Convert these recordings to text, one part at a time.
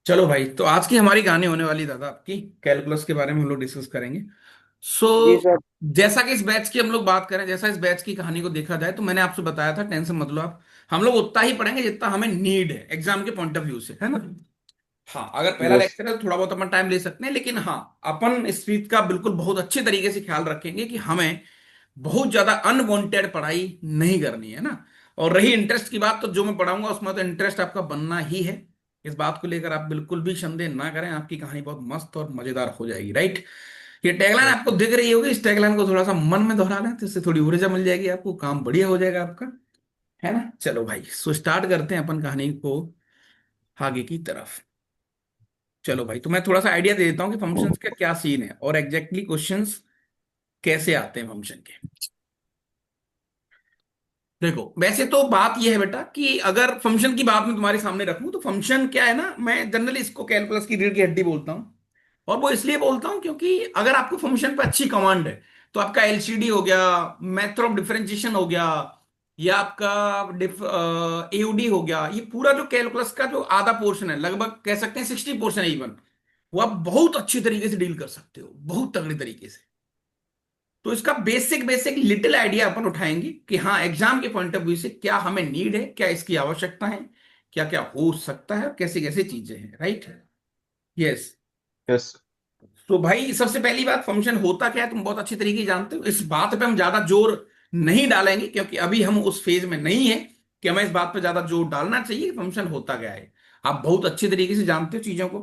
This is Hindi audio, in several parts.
चलो भाई, तो आज की हमारी कहानी होने वाली दादा आपकी कैलकुलस के बारे में हम लोग डिस्कस करेंगे। सो जी सर। जैसा कि इस बैच की हम लोग बात करें, जैसा इस बैच की कहानी को देखा जाए तो मैंने आपसे बताया था, टेंशन मत लो आप। हम लोग उतना ही पढ़ेंगे जितना हमें नीड है एग्जाम के पॉइंट ऑफ व्यू से, है ना। हाँ, अगर पहला यस। लेक्चर है तो थोड़ा बहुत अपन टाइम ले सकते हैं, लेकिन हाँ, अपन इस चीज का बिल्कुल बहुत अच्छे तरीके से ख्याल रखेंगे कि हमें बहुत ज्यादा अनवांटेड पढ़ाई नहीं करनी है ना। और रही इंटरेस्ट की बात, तो जो मैं पढ़ाऊंगा उसमें तो इंटरेस्ट आपका बनना ही है। इस बात को लेकर आप बिल्कुल भी संदेह ना करें, आपकी कहानी बहुत मस्त और मजेदार हो जाएगी, राइट। ये टैगलाइन आपको दिख रही होगी, इस टैगलाइन को थोड़ा सा मन में दोहरा लें तो इससे थोड़ी ऊर्जा मिल जाएगी आपको, काम बढ़िया हो जाएगा आपका, है ना। चलो भाई, सो स्टार्ट करते हैं अपन कहानी को आगे की तरफ। चलो भाई, तो मैं थोड़ा सा आइडिया दे देता हूँ कि फंक्शंस का क्या सीन है और एग्जैक्टली क्वेश्चंस कैसे आते हैं फंक्शन के। देखो, वैसे तो बात यह है बेटा कि अगर फंक्शन की बात मैं तुम्हारे सामने रखूं तो फंक्शन क्या है ना, मैं जनरली इसको कैलकुलस की रीढ़ की हड्डी बोलता हूं। और वो इसलिए बोलता हूं क्योंकि अगर आपको फंक्शन पे अच्छी कमांड है तो आपका एलसीडी हो गया, मेथड ऑफ डिफरेंशिएशन हो गया, या आपका एओडी हो गया, ये पूरा जो कैलकुलस का जो आधा पोर्शन है, लगभग कह सकते हैं 60% है इवन, वो आप बहुत अच्छी तरीके से डील कर सकते हो, बहुत तगड़े तरीके से। तो इसका बेसिक बेसिक लिटिल आइडिया अपन उठाएंगे कि हाँ, एग्जाम के पॉइंट ऑफ व्यू से क्या हमें नीड है, क्या इसकी आवश्यकता है, क्या क्या हो सकता है, कैसे कैसे चीजें हैं, राइट। यस। यस। तो भाई, सबसे पहली बात, फंक्शन होता क्या है तुम बहुत अच्छी तरीके से जानते हो, इस बात पे हम ज्यादा जोर नहीं डालेंगे क्योंकि अभी हम उस फेज में नहीं है कि हमें इस बात पे ज्यादा जोर डालना चाहिए कि फंक्शन होता क्या है। आप बहुत अच्छी तरीके से जानते हो चीजों को।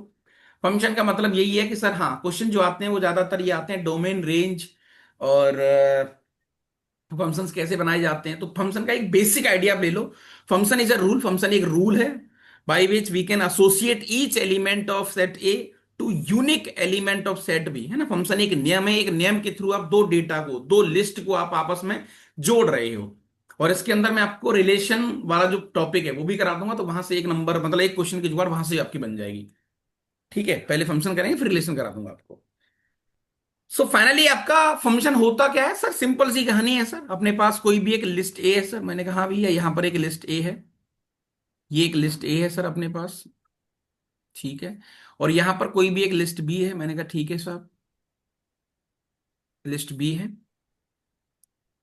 फंक्शन का मतलब यही है कि सर, हाँ, क्वेश्चन जो आते हैं वो ज्यादातर ये आते हैं डोमेन, रेंज और फंक्शंस कैसे बनाए जाते हैं। तो फंक्शन का एक बेसिक आइडिया आप ले लो। Function is a rule, function एक रूल है by which we can associate each element of set A to unique element of set B, है ना। फंक्शन एक नियम है, एक नियम के थ्रू आप दो डेटा को, दो लिस्ट को आप आपस में जोड़ रहे हो। और इसके अंदर मैं आपको रिलेशन वाला जो टॉपिक है वो भी करा दूंगा, तो वहां से एक नंबर, मतलब एक क्वेश्चन की जुगाड़ वहां से आपकी बन जाएगी। ठीक है, पहले फंक्शन करेंगे फिर रिलेशन करा दूंगा आपको। सो फाइनली आपका फंक्शन होता क्या है सर, सिंपल सी कहानी है सर। अपने पास कोई भी एक लिस्ट ए है सर, मैंने कहा भैया यहां पर एक लिस्ट ए है, ये एक लिस्ट ए है सर अपने पास, ठीक है। और यहां पर कोई भी एक लिस्ट बी है, मैंने कहा ठीक है सर, लिस्ट बी है।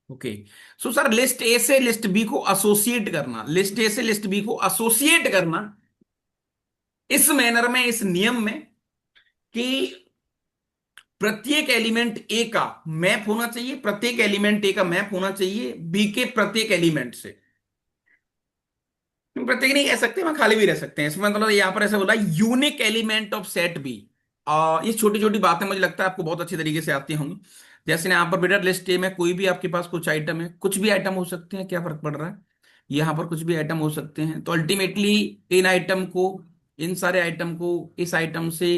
Okay. So sir, list A से लिस्ट बी को एसोसिएट करना, लिस्ट ए से लिस्ट बी को एसोसिएट करना इस मैनर में, इस नियम में, कि प्रत्येक एलिमेंट ए का मैप होना चाहिए, प्रत्येक एलिमेंट ए का मैप होना चाहिए बी के प्रत्येक एलिमेंट से। हम प्रत्येक नहीं कह सकते, वहां खाली भी रह सकते हैं, इसमें मतलब यहां पर ऐसा बोला unique element of set B. ये छोटी छोटी बातें मुझे लगता है आपको बहुत अच्छी तरीके से आती होंगी। जैसे यहाँ पर बेटा लिस्ट ए में कोई भी आपके पास कुछ आइटम है, कुछ भी आइटम हो सकते हैं, क्या फर्क पड़ रहा है, यहाँ पर कुछ भी आइटम हो सकते हैं, तो अल्टीमेटली इन आइटम को, इन सारे आइटम को इस आइटम से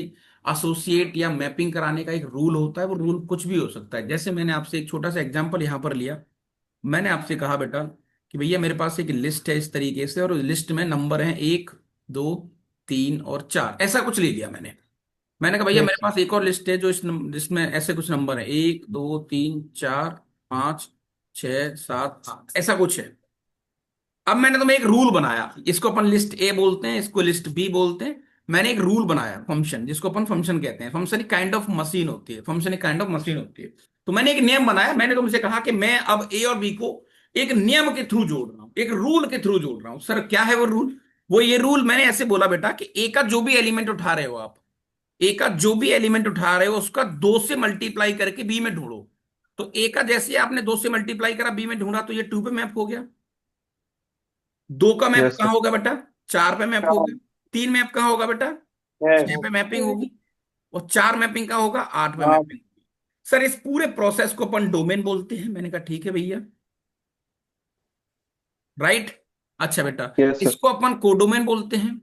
एसोसिएट या मैपिंग कराने का एक रूल होता है। वो रूल कुछ भी हो सकता है। जैसे मैंने आपसे एक छोटा सा एग्जांपल यहाँ पर लिया, मैंने आपसे कहा बेटा कि भैया मेरे पास एक लिस्ट है इस तरीके से, और उस लिस्ट में नंबर है 1, 2, 3 और 4, ऐसा कुछ ले लिया मैंने। मैंने कहा भैया मेरे यस। पास एक और लिस्ट है जो इस लिस्ट में ऐसे कुछ नंबर है, 1, 2, 3, 4, 5, 6, 7, 8, ऐसा कुछ है। अब मैंने तुम्हें एक रूल बनाया, इसको अपन लिस्ट ए बोलते हैं, इसको लिस्ट बी बोलते हैं। मैंने एक रूल बनाया फंक्शन, जिसको अपन फंक्शन कहते हैं। फंक्शन एक काइंड ऑफ मशीन होती है, फंक्शन एक काइंड ऑफ मशीन होती है। तो मैंने एक नियम बनाया, मैंने तुमसे कहा कि मैं अब ए और बी को एक नियम के थ्रू जोड़ रहा हूं, एक रूल के थ्रू जोड़ रहा हूं। सर क्या है वो रूल? वो ये रूल मैंने ऐसे बोला बेटा कि ए का जो भी एलिमेंट उठा रहे हो आप, ए का जो भी एलिमेंट उठा रहे हो उसका 2 से मल्टीप्लाई करके बी में ढूंढो। तो ए का जैसे ही आपने 2 से मल्टीप्लाई करा, बी में ढूंढा, तो ये 2 पे मैप हो गया। 2 का मैप यस सर। कहाँ होगा बेटा? 4 पे मैप होगा। 3 मैप कहाँ होगा बेटा? है। 6 पे मैपिंग होगी। और 4 मैपिंग कहाँ होगा? 8 पे हाँ। मैपिंग। सर, इस पूरे प्रोसेस को अपन डोमेन बोलते हैं। मैंने कहा ठीक है भैया, राइट। अच्छा बेटा, यस सर। इसको अपन कोडोमेन बोलते हैं।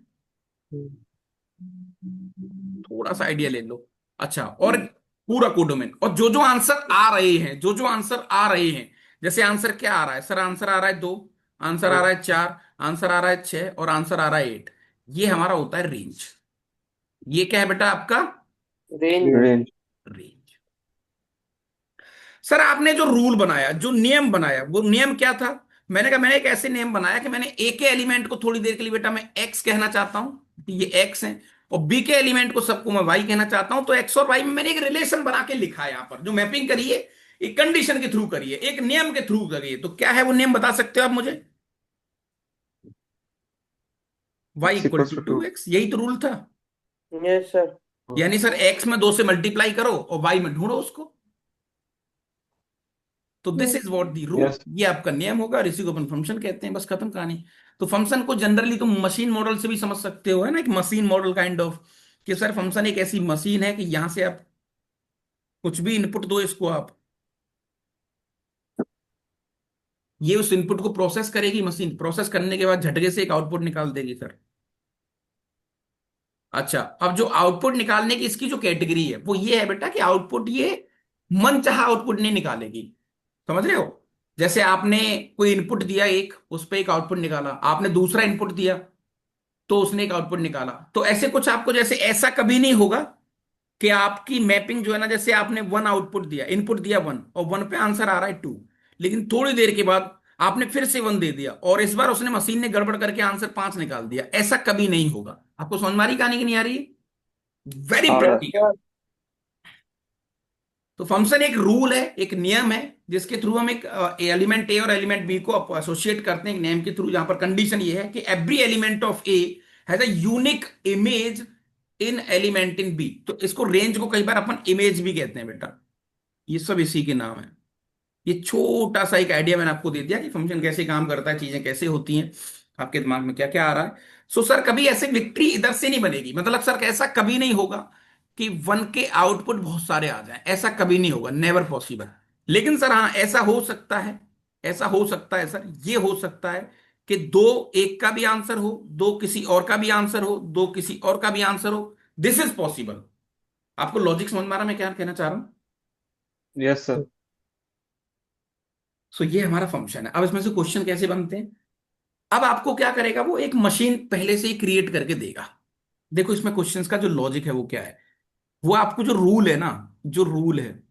थोड़ा सा आइडिया ले लो। अच्छा, और पूरा कोडोमेन, और जो जो आंसर आ रहे हैं, जो जो आंसर आ रहे हैं, जैसे आंसर क्या आ रहा है सर, आंसर आ रहा है 2, आंसर आ रहा है 4, आंसर आ रहा है 6 और आंसर आ रहा है 8, ये हमारा होता है रेंज। ये क्या है बेटा आपका? रेंज। रेंज। रेंज। सर, आपने जो रूल बनाया, जो नियम बनाया, वो नियम क्या था? मैंने कहा मैंने एक ऐसे नियम बनाया कि मैंने ए के एलिमेंट को थोड़ी देर के लिए बेटा मैं एक्स कहना चाहता हूं, ये एक्स है। और बी के एलिमेंट को सबको मैं वाई कहना चाहता हूं, तो एक्स और वाई में मैंने एक रिलेशन बना के लिखा है यहां पर, जो मैपिंग करिए एक कंडीशन के थ्रू करिए, एक नियम के थ्रू करिए। तो क्या है वो नियम, बता सकते हो आप मुझे? Y x equal equals to to to 2. X यही तो रूल था। Yes, sir. यानी सर एक्स में 2 से मल्टीप्लाई करो और वाई में ढूंढो उसको। तो this is what the rule, Yes. ये आपका नियम होगा और इसी को अपन फंक्शन कहते हैं, बस खत्म कहानी। तो फंक्शन को जनरली तुम मशीन मॉडल से भी समझ सकते हो, है ना, एक मशीन मॉडल काइंड ऑफ, कि सर फंक्शन एक ऐसी मशीन है कि यहां से आप कुछ भी इनपुट दो इसको आप, ये उस इनपुट को प्रोसेस करेगी, मशीन प्रोसेस करने के बाद झटके से एक आउटपुट निकाल देगी सर। अच्छा, अब जो आउटपुट निकालने की इसकी जो कैटेगरी है वो ये है बेटा कि आउटपुट ये मनचाहा आउटपुट नहीं निकालेगी। समझ रहे हो? जैसे आपने कोई इनपुट दिया एक, उस पर एक आउटपुट निकाला, आपने दूसरा इनपुट दिया तो उसने एक आउटपुट निकाला। तो ऐसे कुछ आपको, जैसे ऐसा कभी नहीं होगा कि आपकी मैपिंग जो है ना, जैसे आपने वन आउटपुट दिया, इनपुट दिया वन, और वन पे आंसर आ रहा है टू, लेकिन थोड़ी देर के बाद आपने फिर से वन दे दिया और इस बार उसने, मशीन ने गड़बड़ करके आंसर पांच निकाल दिया। ऐसा कभी नहीं होगा। आपको समझ में आ रही कहानी की नहीं आ रही? वेरी हाँ प्रैक्टिकल। yes. Yes, तो फंक्शन एक रूल है, एक नियम है, जिसके थ्रू हम एक एलिमेंट ए और एलिमेंट बी को एसोसिएट करते हैं एक नेम के थ्रू, जहां पर कंडीशन ये है कि every element of A has a unique image in element in B. तो इसको रेंज को कई बार अपन इमेज भी कहते हैं बेटा, ये सब इसी के नाम है। ये छोटा सा एक आइडिया मैंने आपको दे दिया कि फंक्शन कैसे काम करता है, चीजें कैसे होती हैं, आपके दिमाग में क्या क्या आ रहा है। सो सर कभी ऐसे विक्ट्री इधर से नहीं बनेगी, मतलब सर ऐसा कभी नहीं होगा कि वन के आउटपुट बहुत सारे आ जाएं, ऐसा कभी नहीं होगा, नेवर पॉसिबल। लेकिन सर हाँ, ऐसा हो सकता है, ऐसा हो सकता है सर, ये हो सकता है कि दो एक का भी आंसर हो, दो किसी और का भी आंसर हो, दो किसी और का भी आंसर हो। This is possible. आपको लॉजिक समझ में आ रहा है मैं क्या कहना चाह रहा हूं? Yes, sir. सो ये हमारा फंक्शन है। अब इसमें से क्वेश्चन कैसे बनते हैं? अब आपको क्या करेगा वो, एक मशीन पहले से ही क्रिएट करके देगा। देखो इसमें क्वेश्चंस का जो लॉजिक है वो क्या है, वो आपको जो रूल है ना, जो रूल है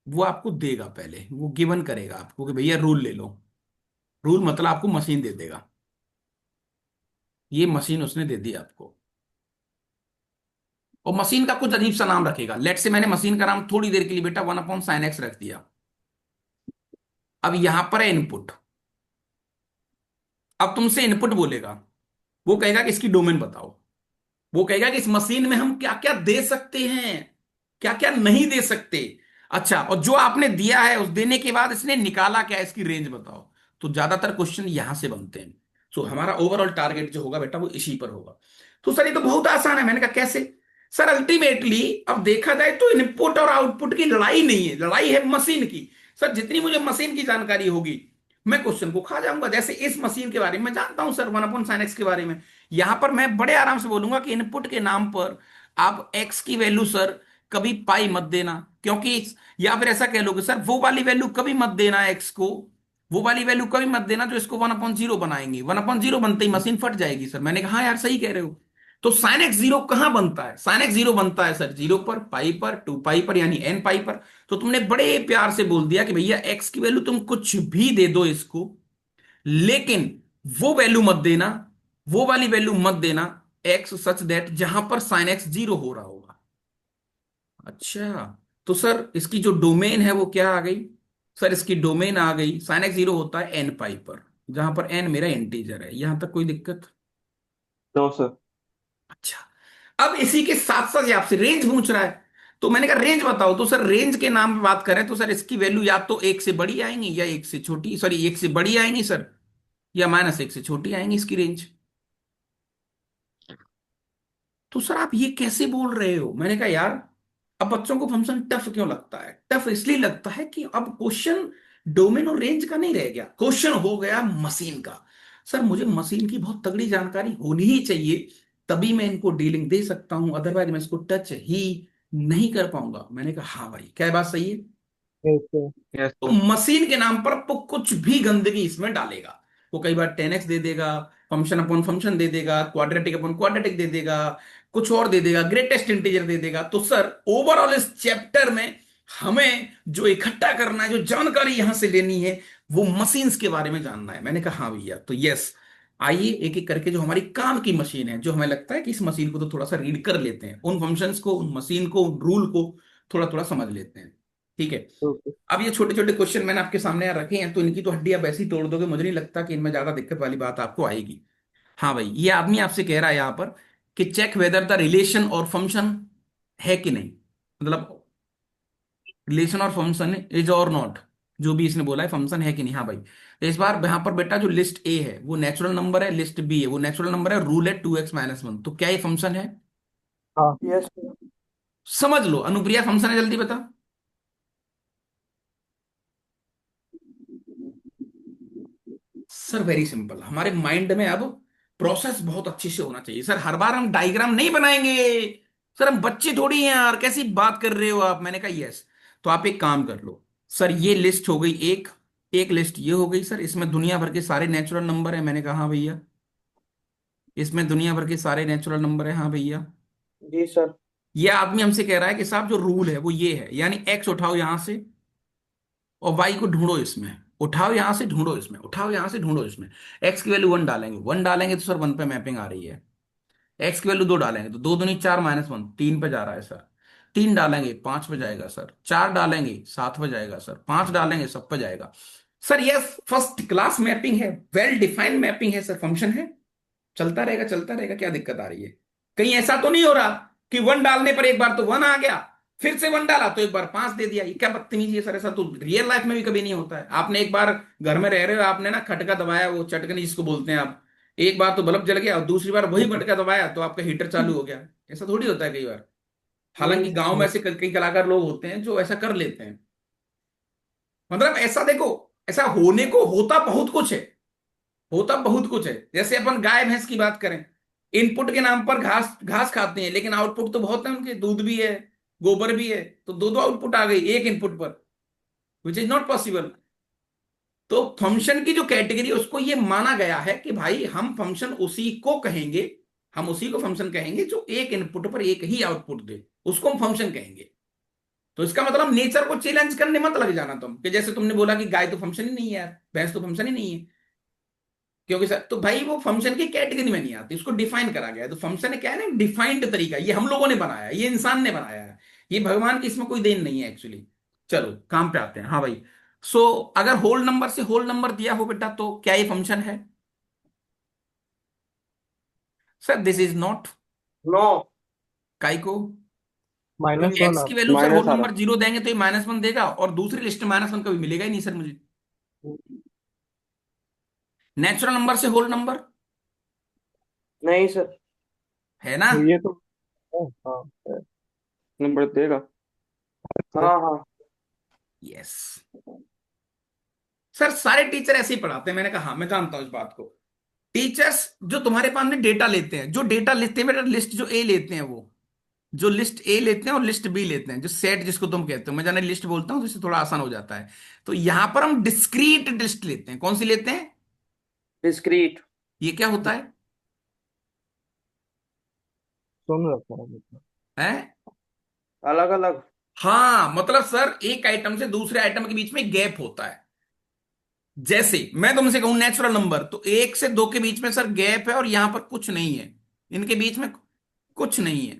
वो आपको देगा, पहले वो गिवन करेगा आपको कि भैया रूल ले लो। रूल मतलब आपको मशीन दे देगा, ये मशीन उसने दे दी आपको, और मशीन का कुछ अजीब सा नाम रखेगा। लेट से मैंने मशीन का नाम थोड़ी देर के लिए बेटा 1/sin x रख दिया। अब यहां पर है इनपुट, अब तुमसे इनपुट बोलेगा, वो कहेगा कि इसकी डोमेन बताओ, वो कहेगा कि इस मशीन में हम क्या क्या दे सकते हैं, क्या क्या नहीं दे सकते। अच्छा, और जो आपने दिया है उस देने के बाद इसने निकाला क्या, इसकी रेंज बताओ। तो ज्यादातर क्वेश्चन यहां से बनते हैं। सो हमारा ओवरऑल टारगेट जो होगा बेटा वो इसी पर होगा। तो सर ये तो बहुत आसान है। मैंने कहा कैसे? सर अल्टीमेटली अब देखा जाए तो इनपुट और आउटपुट की लड़ाई नहीं है, लड़ाई है मशीन की। सर जितनी मुझे मशीन की जानकारी होगी मैं क्वेश्चन को खा जाऊंगा। जैसे इस मशीन के बारे में मैं जानता हूं सर, 1/sin x के बारे में, यहां पर मैं बड़े आराम से बोलूंगा कि इनपुट के नाम पर आप x की वैल्यू सर कभी पाई मत देना, क्योंकि, या फिर ऐसा कह लोगे सर वो वाली वैल्यू कभी मत देना x को, वो वाली वैल्यू कभी मत देना जो इसको 1/0 बनाएंगी, 1/0 बनते ही मशीन फट जाएगी। सर मैंने कहा हाँ यार सही कह रहे हो। तो साइन एक्स जीरो कहां बनता है? साइन एक्स जीरो बनता है सर जीरो पर, पाई पर, 2 पाई पर, यानी n पाई पर। तो तुमने बड़े प्यार से बोल दिया कि भैया x की वैल्यू तुम कुछ भी दे दो इसको, लेकिन वो वैल्यू मत देना, वो वाली वैल्यू मत देना x सच दैट जहां पर साइन एक्स जीरो हो रहा होगा। अच्छा, तो सर इसकी जो डोमेन है वो क्या आ गई? सर इसकी डोमेन आ गई, साइन एक्स जीरो होता है n पाई पर, जहां पर n मेरा इंटीजर है। यहां तक कोई दिक्कत? No, sir. अच्छा, अब इसी के साथ साथ ये आपसे रेंज पूछ रहा है, तो मैंने कहा रेंज बताओ। तो सर रेंज के नाम पे बात करें तो सर इसकी वैल्यू या तो एक से बड़ी आएंगी या एक से छोटी, सॉरी एक से बड़ी आएंगी सर, या -1 से छोटी आएंगी इसकी रेंज। तो सर आप ये कैसे बोल रहे हो? मैंने कहा यार, अब बच्चों को फंक्शन टफ क्यों लगता है? टफ इसलिए लगता है कि अब क्वेश्चन डोमेन और रेंज का नहीं रह गया, क्वेश्चन हो गया मशीन का। सर मुझे मशीन की बहुत तगड़ी जानकारी होनी ही चाहिए, तभी मैं इनको डीलिंग दे सकता हूं, अदरवाइज मैं इसको टच ही नहीं कर पाऊंगा। मैंने कहा हाँ भाई, क्या बात सही है? Yes, sir. Yes, तो sir. मशीन के नाम पर वो कुछ भी गंदगी इसमें डालेगा। वो कई बार 10x दे देगा, फंक्शन अपॉन फंक्शन दे देगा, क्वाड्रेटिक अपॉन क्वाड्रेटिक दे देगा, कुछ और दे देगा, ग्रेटेस्ट इंटीजर दे देगा। तो सर ओवरऑल इस चैप्टर में हमें जो इकट्ठा करना है, जो जानकारी यहां से लेनी है, वो मशीन्स के बारे में जानना है। मैंने कहा हाँ भैया, तो यस, आइए एक एक करके जो हमारी काम की मशीन है, जो हमें लगता है कि इस मशीन को तो थोड़ा सा रीड कर लेते हैं, उन फंक्शंस को, उन मशीन को, उन रूल को थोड़ा थोड़ा समझ लेते हैं। ठीक है। ओके। अब ये छोटे छोटे क्वेश्चन मैंने आपके सामने यहाँ रखे हैं, तो इनकी तो हड्डी आप ऐसे ही तोड़ दोगे, मुझे नहीं लगता कि इनमें ज्यादा दिक्कत वाली बात आपको आएगी। हाँ भाई, ये आदमी आपसे कह रहा है यहाँ पर कि चेक वेदर द रिलेशन और फंक्शन है कि नहीं, मतलब रिलेशन और फंक्शन इज और नॉट, जो भी इसने बोला है फंक्शन है कि नहीं। हाँ भाई, तो इस बार यहाँ पर बेटा जो लिस्ट ए है वो नेचुरल नंबर है, लिस्ट बी है वो नेचुरल नंबर है, रूल है 2x-1, तो क्या ये फंक्शन है? हाँ। Yes sir. समझ लो, अनुप्रिया फंक्शन है, जल्दी बता। सर वेरी सिंपल, हमारे माइंड में अब प्रोसेस बहुत अच्छे से होना चाहिए सर, हर बार हम डायग्राम नहीं बनाएंगे। सर हम बच्चे थोड़ी हैं यार, कैसी बात कर रहे हो आप? मैंने कहा यस। तो आप एक काम कर लो सर, ये लिस्ट हो गई एक, एक लिस्ट ये हो गई सर, इसमें दुनिया भर के सारे नेचुरल नंबर है। मैंने कहा हाँ भैया, इसमें दुनिया भर के सारे नेचुरल नंबर है। हाँ भैया। जी सर। ये आदमी हमसे कह रहा है कि साहब जो रूल है वो ये है, यानी एक्स उठाओ यहां से और वाई को ढूंढो इसमें, उठाओ यहां से ढूंढो इसमें, उठाओ यहां से ढूंढो इसमें। एक्स की वैल्यू 1 डालेंगे, 1 डालेंगे तो सर 1 पे मैपिंग आ रही है। एक्स की वैल्यू 2 डालेंगे तो 2 दूनी 4 -1, 3 पे जा रहा है सर। 3 डालेंगे 5 पे जाएगा सर, 4 डालेंगे 7 पे जाएगा सर, 5 डालेंगे सब पे जाएगा। सर ये फर्स्ट क्लास मैपिंग है, वेल डिफाइंड मैपिंग है सर, फंक्शन है, चलता रहेगा चलता रहेगा, क्या दिक्कत आ रही है? कहीं ऐसा तो नहीं हो रहा कि 1 डालने पर एक बार तो 1 आ गया, फिर से 1 डाला तो एक बार 5 दे दिया? ये क्या बदतमीजी है सर, ऐसा तो रियल लाइफ में भी कभी नहीं होता है। आपने एक बार घर में रह रहे हो, आपने ना खटका दबाया, वो चटकनी जिसको बोलते हैं आप, एक बार तो बल्ब जल गया और दूसरी बार वही खटका दबाया तो आपका हीटर चालू हो गया। ऐसा थोड़ी होता है कई बार। नहीं हालांकि गांव में सर। ऐसे कई कलाकार लोग होते हैं जो ऐसा कर लेते हैं। मतलब ऐसा देखो, ऐसा होने को होता बहुत कुछ है, होता बहुत कुछ है। जैसे अपन गाय भैंस की बात करें, इनपुट के नाम पर घास घास खाते हैं, लेकिन आउटपुट तो बहुत है उनके, दूध भी है, गोबर भी है, तो दो दो आउटपुट आ गई एक इनपुट पर, विच इज नॉट पॉसिबल। तो फंक्शन की जो कैटेगरी है उसको ये माना गया है कि भाई हम फंक्शन उसी को कहेंगे, हम उसी को फंक्शन कहेंगे जो एक इनपुट पर एक ही आउटपुट दे, उसको हम फंक्शन कहेंगे। तो इसका मतलब नेचर को चैलेंज करने मत लग जाना तुम, कि जैसे तुमने बोला कि गाय तो फंक्शन ही नहीं है यार, भैंस तो फंक्शन ही नहीं है, क्योंकि सर तो भाई वो फंक्शन की कैटेगरी में नहीं आती, उसको डिफाइन करा गया है। तो फंक्शन क्या है ना, डिफाइंड तरीका, ये हम लोगों ने बनाया है, ये इंसान ने बनाया है, ये भगवान की इसमें कोई देन नहीं है एक्चुअली। चलो काम पे आते हैं। हाँ भाई, सो अगर होल नंबर से होल नंबर दिया हो बेटा तो क्या ये फंक्शन है? Sir this is not. No. काई को? क्योंकि -1 एक्स आ की रहा, वैल्यू सर होल माइनस आ नंबर रहा। 0 देंगे तो ये -1 देगा, और दूसरी लिस्ट में -1 कभी मिलेगा ही नहीं सर मुझे। नेचुरल नंबर से होल नंबर नहीं सर। है ना? ये तो हाँ, नंबर देगा। हाँ हाँ। यस। सर सारे टीचर ऐसे ही पढ़ाते हैं, मैंने कहा हाँ मैं जानता हूं इस बात को। टीचर्स जो तुम्हारे पास में डेटा लेते हैं, जो डेटा लेते हैं बेटा, लिस्ट जो ए लेते हैं वो, जो लिस्ट ए लेते हैं और लिस्ट बी लेते हैं, जो सेट जिसको तुम कहते हो, मैं जाने लिस्ट बोलता हूँ तो इससे थोड़ा आसान हो जाता है। तो यहां पर हम डिस्क्रीट लिस्ट लेते हैं, कौन सी लेते हैं? डिस्क्रीट। ये क्या होता है? सुन रखा है मतलब। है? अलग अलग। हाँ मतलब सर एक आइटम से दूसरे आइटम के बीच में गैप होता है। जैसे मैं तुमसे कहूं नेचुरल नंबर, तो 1 से 2 के बीच में सर गैप है और यहां पर कुछ नहीं है, इनके बीच में कुछ नहीं है।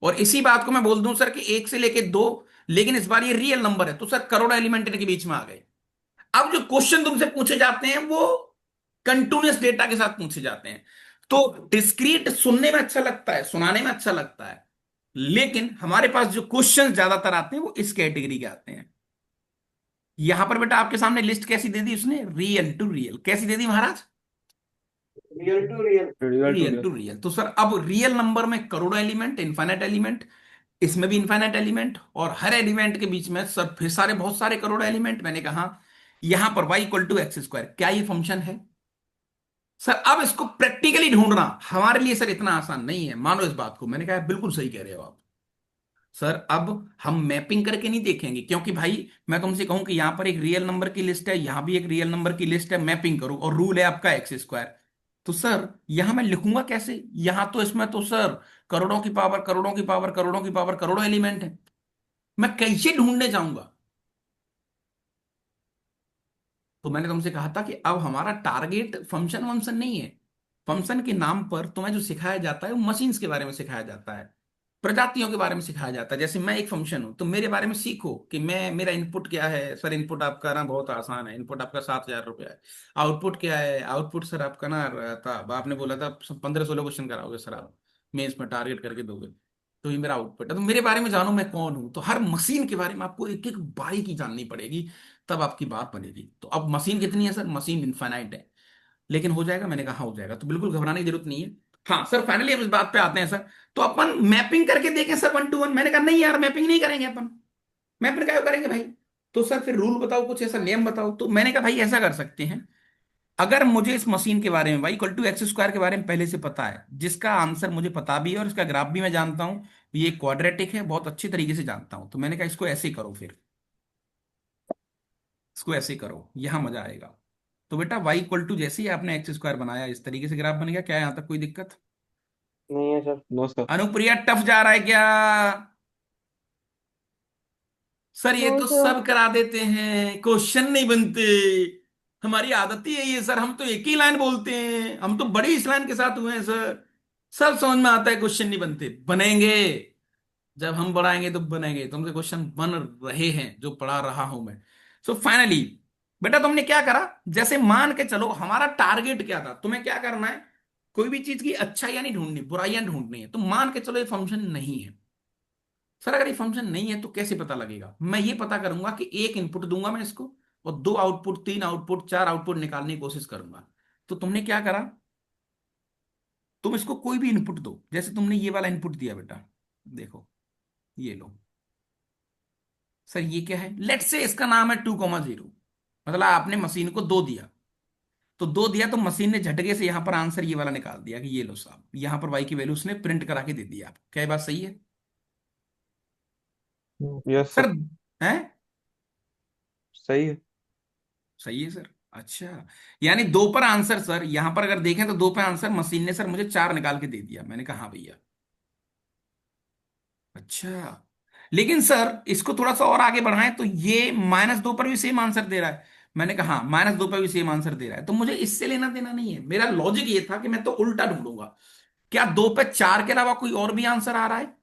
और इसी बात को मैं बोल दूं सर कि 1 से लेके 2, लेकिन इस बार ये रियल नंबर है, तो सर करोड़ों एलिमेंट इनके बीच में आ गए। अब जो क्वेश्चन तुमसे पूछे जाते हैं वो कंटिन्यूअस डेटा के साथ पूछे जाते हैं। तो डिस्क्रीट सुनने में अच्छा लगता है, सुनाने में अच्छा लगता है, लेकिन हमारे पास जो क्वेश्चन ज्यादातर आते हैं वो इस कैटेगरी के आते हैं। यहां पर बेटा आपके सामने लिस्ट कैसी दे दी उसने, रियल टू रियल, कैसी दे दी महाराज? Real to real. Real to real real. To real. तो सर अब रियल नंबर में करोड़ों एलिमेंट, इनफाइनाइट एलिमेंट, इसमें भी इनफाइनाइट एलिमेंट, और हर एलिमेंट के बीच में सर फिर सारे बहुत सारे करोड़ों एलिमेंट। मैंने कहा यहां पर y = x², क्या ये फंक्शन है? सर अब इसको प्रैक्टिकली ढूंढना हमारे लिए सर इतना आसान नहीं है, मानो इस बात को। मैंने कहा बिल्कुल सही कह रहे हो आप। सर अब हम मैपिंग करके नहीं देखेंगे, क्योंकि भाई मैं तुमसे कहूं कि यहां पर एक रियल नंबर की लिस्ट है, यहां भी एक रियल नंबर की लिस्ट है, मैपिंग करो और रूल है आपका x², तो सर यहां मैं लिखूंगा कैसे? यहां तो इसमें तो सर करोड़ों की पावर करोड़ों की पावर करोड़ों की पावर करोड़ों एलिमेंट है, मैं कैसे ढूंढने जाऊंगा? तो मैंने तुमसे कहा था कि अब हमारा टारगेट फंक्शन वंक्शन नहीं है। फंक्शन के नाम पर तुम्हें जो सिखाया जाता है वो मशीन्स के बारे में सिखाया जाता है, प्रजातियों के बारे में सिखाया जाता है। जैसे मैं एक फंक्शन हूं तो मेरे बारे में सीखो कि मैं, मेरा इनपुट क्या है। सर इनपुट आपका ना बहुत आसान है, इनपुट आपका 7,000 रुपया है। आउटपुट क्या है? आउटपुट सर आपका ना था, आपने बोला था 15-16 क्वेश्चन कराओगे सर आप, मेंस में टारगेट करके दोगे। तो ये मेरा आउटपुट है। तो मेरे बारे में जानो मैं कौन हूं। तो हर मशीन के बारे में आपको एक एक बारीकी जाननी पड़ेगी, तब आपकी बात बनेगी। तो अब मशीन कितनी है सर? मशीन इनफाइनाइट है। लेकिन हो जाएगा? मैंने कहा हाँ हो जाएगा, तो बिल्कुल घबराने की जरूरत नहीं है। हाँ सर, फाइनली हम इस बात पे आते हैं सर, तो अपन मैपिंग करके देखें सर 1 to 1। मैंने कहा नहीं यार, मैपिंग नहीं करेंगे अपन, मैपिंग क्या करेंगे भाई। तो सर फिर रूल बताओ, कुछ ऐसा नियम बताओ। तो मैंने कहा भाई ऐसा कर सकते हैं, अगर मुझे इस मशीन के बारे में y equal to x square के बारे में पहले से पता है, जिसका आंसर मुझे पता भी है और इसका ग्राफ भी मैं जानता हूं, ये क्वाड्रेटिक है, बहुत अच्छी तरीके से जानता हूं, तो मैंने कहा इसको ऐसे ही करो, फिर इसको ऐसे ही करो, यहां मजा आएगा। तो बेटा y इक्वल टू जैसे ही आपने एक्स स्क्वायर बनाया, इस तरीके से ग्राफ बन गया। क्या है, यहां तक कोई दिक्कत? नहीं है sir. No sir. Anupriya tough जा रहा है क्या? सर ये नो तो सर। सब करा देते हैं, क्वेश्चन नहीं बनते। हमारी आदत ही है ये सर, हम तो एक ही लाइन बोलते हैं, हम तो बड़ी इस लाइन के साथ हुए हैं सर। सब समझ में आता है, क्वेश्चन नहीं बनते। बनेंगे, जब हम बढ़ाएंगे तो बनेंगे। तुमसे क्वेश्चन बन रहे हैं जो पढ़ा रहा हूं मैं। सो फाइनली बेटा तुमने क्या करा, जैसे मान के चलो हमारा टारगेट क्या था, तुम्हें क्या करना है, कोई भी चीज की अच्छाइयां नहीं ढूंढनी, बुराइयां ढूंढनी है। तो मान के चलो ये फंक्शन नहीं है। सर अगर ये फंक्शन नहीं है तो कैसे पता लगेगा? मैं ये पता करूंगा कि एक इनपुट दूंगा मैं इसको, और 2 आउटपुट, 3 आउटपुट, 4 आउटपुट निकालने की कोशिश करूंगा। तो तुमने क्या करा, तुम इसको कोई भी इनपुट दो। जैसे तुमने ये वाला इनपुट दिया बेटा, देखो ये लो। सर ये क्या है? लेट से इसका नाम है 2,0, मतलब आपने मशीन को 2 दिया। तो 2 दिया तो मशीन ने झटके से यहां पर आंसर ये वाला निकाल दिया कि ये लो साहब, यहां पर वाई की वैल्यू उसने प्रिंट करा के दे दिया। क्या ये बात सही है यस सर? सर। है? सही है। सही है सर। अच्छा, यानी 2 पर आंसर सर, यहां पर अगर देखें तो 2 पे आंसर मशीन ने सर मुझे 4 निकाल के दे दिया। मैंने कहा हाँ भैया। अच्छा, लेकिन सर इसको थोड़ा सा और आगे बढ़ाएं तो ये -2 पर भी सेम आंसर दे रहा है। मैंने कहा हाँ, -2 पर भी सेम आंसर दे रहा है, तो मुझे इससे लेना देना नहीं है। मेरा लॉजिक ये था कि मैं तो उल्टा ढूंढूंगा, क्या 2 पे 4 के अलावा कोई और भी आंसर आ रहा है?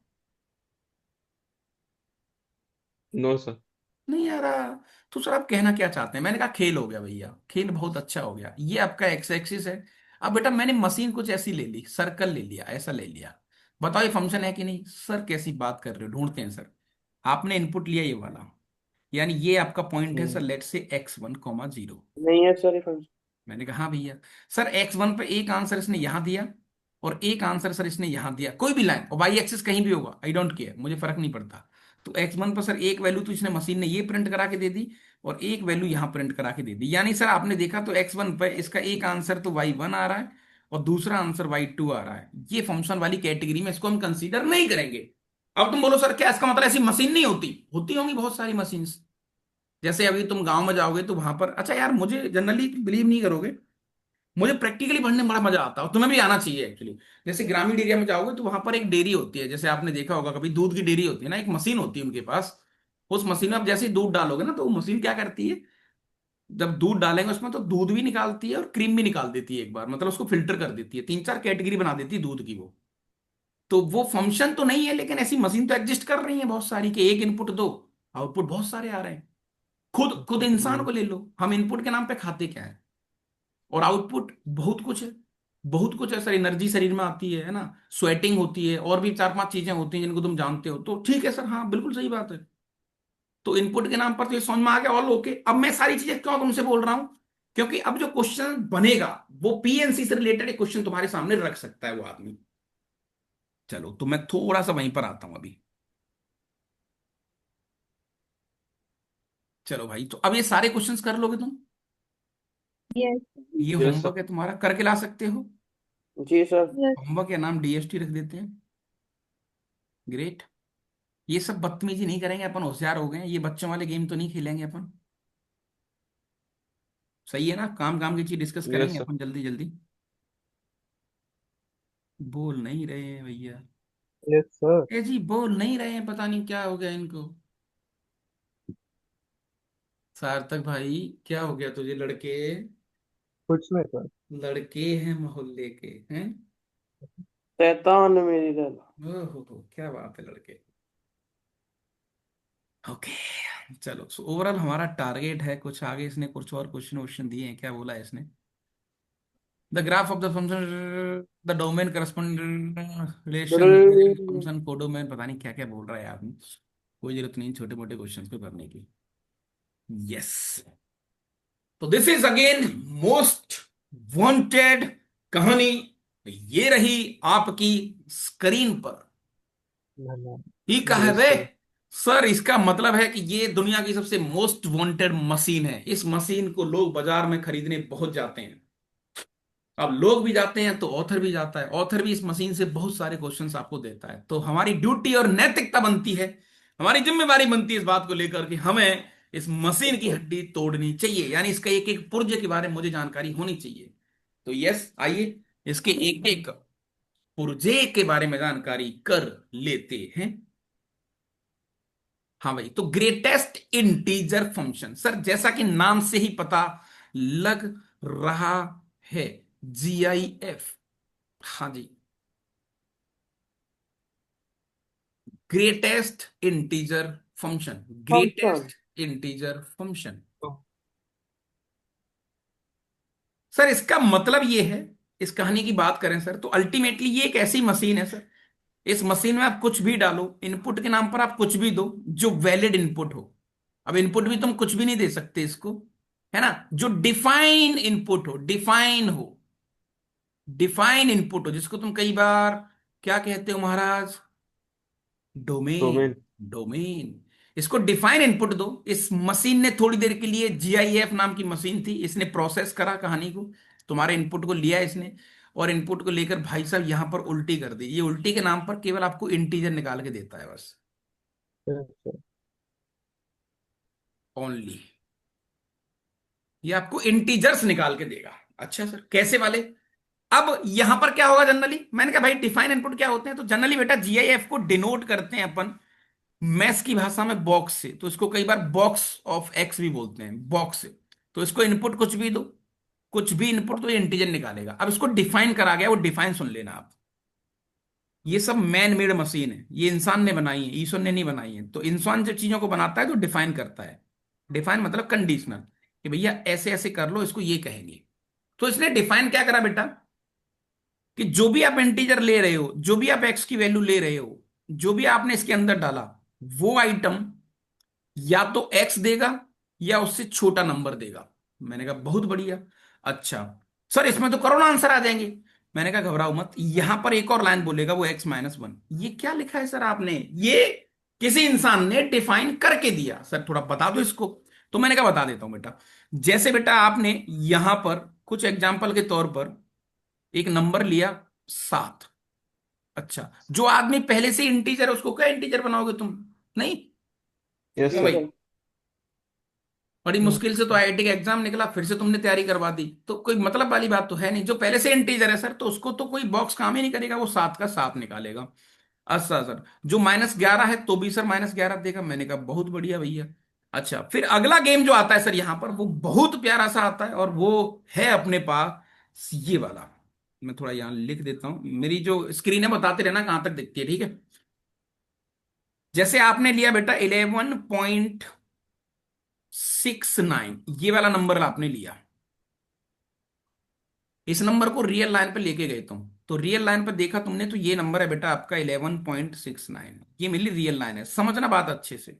No sir. नहीं आ रहा। तो सर आप कहना क्या चाहते हैं? मैंने कहा खेल हो गया भैया, खेल बहुत अच्छा हो गया। ये आपका एक्स एक्सिस है। अब बेटा मैंने मशीन कुछ ऐसी ले ली, सर्कल ले लिया, ऐसा ले लिया। बताओ ये फंक्शन है कि नहीं? सर कैसी बात कर रहे हो, ढूंढते हैं सर। आपने इनपुट लिया ये वाला, यानी ये आपका पॉइंट है सर, हम्म। लेट से x1,0। नहीं है सर ये फंक्शन। मैंने कहा हाँ भैया। सर x1 पे एक आंसर इसने यहां दिया, और एक आंसर सर इसने यहां दिया, कोई भी लाइन, और वाई एक्सिस कहीं भी होगा, आई डोंट केयर, मुझे फर्क नहीं पड़ता। तो x1 पर सर एक वैल्यू तो इसने, मशीन ने ये प्रिंट करा के दे दी, और एक वैल्यू यहां प्रिंट करा के दे दी। यानी सर आपने देखा तो x1 पर इसका एक आंसर तो y1 आ रहा है, और दूसरा आंसर y2 आ रहा है। ये फंक्शन वाली कैटेगरी में इसको हम कंसीडर नहीं करेंगे। अब तुम बोलो सर क्या इसका मतलब ऐसी मशीन नहीं होती? होती होंगी बहुत सारी मशीन। जैसे अभी तुम गांव में जाओगे तो वहां पर, अच्छा यार मुझे जनरली बिलीव नहीं करोगे, मुझे प्रैक्टिकली पढ़ने में बड़ा मजा आता है, और तुम्हें भी आना चाहिए एक्चुअली। जैसे ग्रामीण एरिया में जाओगे तो वहां पर एक डेयरी होती है, जैसे आपने देखा होगा कभी, दूध की डेयरी होती है ना, एक मशीन होती है उनके पास। उस मशीन में आप जैसे ही दूध डालोगे ना, तो वो मशीन क्या करती है, जब दूध डालेंगे उसमें तो दूध भी निकालती है और क्रीम भी निकाल देती है एक बार, मतलब उसको फिल्टर कर देती है, 3-4 कैटेगरी बना देती है दूध की वो। तो वो फंक्शन तो नहीं है, लेकिन ऐसी मशीन तो एग्जिस्ट कर रही है बहुत सारी, कि एक इनपुट दो, आउटपुट बहुत सारे आ रहे हैं। खुद खुद इंसान हम्म। को ले लो, हम इनपुट के नाम पे खाते क्या है, और आउटपुट बहुत कुछ है। बहुत कुछ है सर, एनर्जी शरीर में आती है ना, स्वेटिंग होती है, और भी 4-5 चीजें होती हैं जिनको तुम जानते हो। तो ठीक है सर, हाँ बिल्कुल सही बात है। तो इनपुट के नाम पर तो ये समझ में आ गया, ऑल ओके। अब मैं सारी चीजें क्यों तुमसे बोल रहा हूं, क्योंकि अब जो क्वेश्चन बनेगा वो पीएनसी से रिलेटेड एक क्वेश्चन तुम्हारे सामने रख सकता है वो आदमी। चलो तो मैं थोड़ा सा वहीं पर आता हूं अभी। चलो भाई, तो अब ये सारे क्वेश्चंस कर लोगे तुम? यस। ये यस सर। होमवर्क है तुम्हारा, करके ला सकते हो। जी सर। यस। होमवर्क या नाम डीएसटी रख देते हैं। ग्रेट। ये सब बदतमीजी नहीं करेंगे अपन, होशियार हो गए हैं, ये बच्चों वाले गेम तो नहीं खेलेंगे अपन। सही है ना? काम काम की चीज डिस्कस यस करेंगे सर। अपन जल्दी जल्दी। बोल नहीं रहे हैं भैया। Yes sir. ए जी बोल नहीं रहे हैं, पता नहीं क्या हो गया इनको। सार्थक भाई, क्या हो गया तुझे? लड़के कुछ नहीं सर। लड़के हैं मोहल्ले के हैं। शैतान मेरी दल। ओहो, क्या बात है लड़के। ओके, चलो। सो ओवरऑल हमारा टारगेट है कुछ आगे। इसने कुछ और क्वेश्चन वोश्चन दिए हैं, क्या बोला है इसने? The graph of the function, the domain correspond relation function codomain, पता नहीं क्या क्या बोल रहा है आदमी। कोई जरूरत नहीं छोटे मोटे क्वेश्चंस पे करने की। यस, तो this is again most wanted कहानी। ये रही आपकी स्क्रीन पर। धन्यवाद। ठीक है यस बे। सर। सर, इसका मतलब है कि ये दुनिया की सबसे मोस्ट वांटेड मशीन है। इस मशीन को लोग बाजार में खरीदने बहुत जाते हैं। अब लोग भी जाते हैं तो ऑथर भी जाता है। ऑथर भी इस मशीन से बहुत सारे क्वेश्चंस आपको देता है। तो हमारी ड्यूटी और नैतिकता बनती है, हमारी जिम्मेवारी बनती है इस बात को लेकर कि हमें इस मशीन की हड्डी तोड़नी चाहिए, यानी इसका एक एक पुर्जे के बारे में मुझे जानकारी होनी चाहिए। तो यस, आइए इसके एक एक पुर्जे के बारे में जानकारी कर लेते हैं। हाँ भाई, तो ग्रेटेस्ट इंटीजर फंक्शन, सर जैसा कि नाम से ही पता लग रहा है, GIF। हाँ जी, greatest integer function, function. Greatest integer function. Sir इसका मतलब ये है, इस कहानी की बात करें सर, तो अल्टीमेटली ये एक ऐसी मशीन है सर। इस मशीन में आप कुछ भी डालो, इनपुट के नाम पर आप कुछ भी दो जो वैलिड इनपुट हो। अब इनपुट भी तुम कुछ भी नहीं दे सकते इसको, है ना? जो डिफाइन इनपुट हो, डिफाइन इनपुट हो, जिसको तुम कई बार क्या कहते हो महाराज? डोमेन। डोमेन। डोमेन। इसको डिफाइन इनपुट दो। इस मशीन ने थोड़ी देर के लिए, GIF नाम की मशीन थी, इसने प्रोसेस करा कहानी को, तुम्हारे इनपुट को लिया इसने, और इनपुट को लेकर भाई साहब यहां पर उल्टी कर दी। ये उल्टी के नाम पर केवल आपको इंटीजर निकाल के देता है बस, ओनली। ये आपको इंटीजर्स निकाल के देगा। अच्छा सर, कैसे वाले? अब यहां पर क्या होगा जनरली, मैंने कहा भाई डिफाइन इनपुट क्या होते हैं, तो जनरली बेटा GIF को डिनोट करते हैं अपन मैथ्स की भाषा में बॉक्स से। तो इसको कई बार बॉक्स ऑफ एक्स भी बोलते हैं, बॉक्स से। तो इसको इनपुट कुछ भी दो, कुछ भी इनपुट, तो ये इंटीजर निकालेगा। अब इसको डिफाइन करा गया, वो डिफाइन सुन लेना आप। ये सब मैन मेड मशीन है, ये इंसान ने बनाई है, ईश्वर ने नहीं बनाई है। तो इंसान जब चीजों को बनाता है तो डिफाइन करता है। डिफाइन मतलब कंडीशनल, कि भैया ऐसे ऐसे कर लो, इसको ये कहेंगे। तो इसने डिफाइन क्या करा बेटा, कि जो भी आप इंटीजर ले रहे हो, जो भी आप एक्स की वैल्यू ले रहे हो, जो भी आपने इसके अंदर डाला, वो आइटम या तो एक्स देगा या उससे छोटा नंबर देगा। मैंने कहा बहुत बढ़िया। अच्छा सर, इसमें तो करोड़ आंसर आ जाएंगे। मैंने कहा घबराओ मत, यहां पर एक और लाइन बोलेगा, वो x-1। ये क्या लिखा है सर आपने? ये किसी इंसान ने डिफाइन करके दिया। सर थोड़ा बता दो इसको। तो मैंने कहा बता देता हूं बेटा। जैसे बेटा आपने यहां पर कुछ एग्जाम्पल के तौर पर एक नंबर लिया 7। अच्छा, जो आदमी पहले से इंटीजर है उसको क्या इंटीजर बनाओगे तुम? नहीं। यस क्यों सर। भाई? बड़ी मुश्किल से तो अच्छा। IIT का एग्जाम निकला, फिर से तुमने तैयारी करवा दी, तो कोई मतलब वाली बात तो है नहीं। जो पहले से इंटीजर है सर, तो उसको तो कोई बॉक्स काम ही नहीं करेगा, वो 7 का 7 निकालेगा। अच्छा सर, जो -11 है तो भी सर -11 देगा। मैंने कहा बहुत बढ़िया भैया। अच्छा, फिर अगला गेम जो आता है सर यहां पर, वो बहुत प्यारा सा आता है, और वो है अपने पास ये वाला। मैं थोड़ा यहां लिख देता हूं, मेरी जो स्क्रीन है बताते रहना कहां तक दिखती है, ठीक है? जैसे आपने लिया बेटा 11.69, ये वाला नंबर आपने लिया। इस नंबर को रियल लाइन पे लेके गए तुम, तो रियल लाइन पे देखा तुमने, तो ये नंबर है बेटा आपका 11.69। ये मिली रियल लाइन है, समझना बात अच्छे से।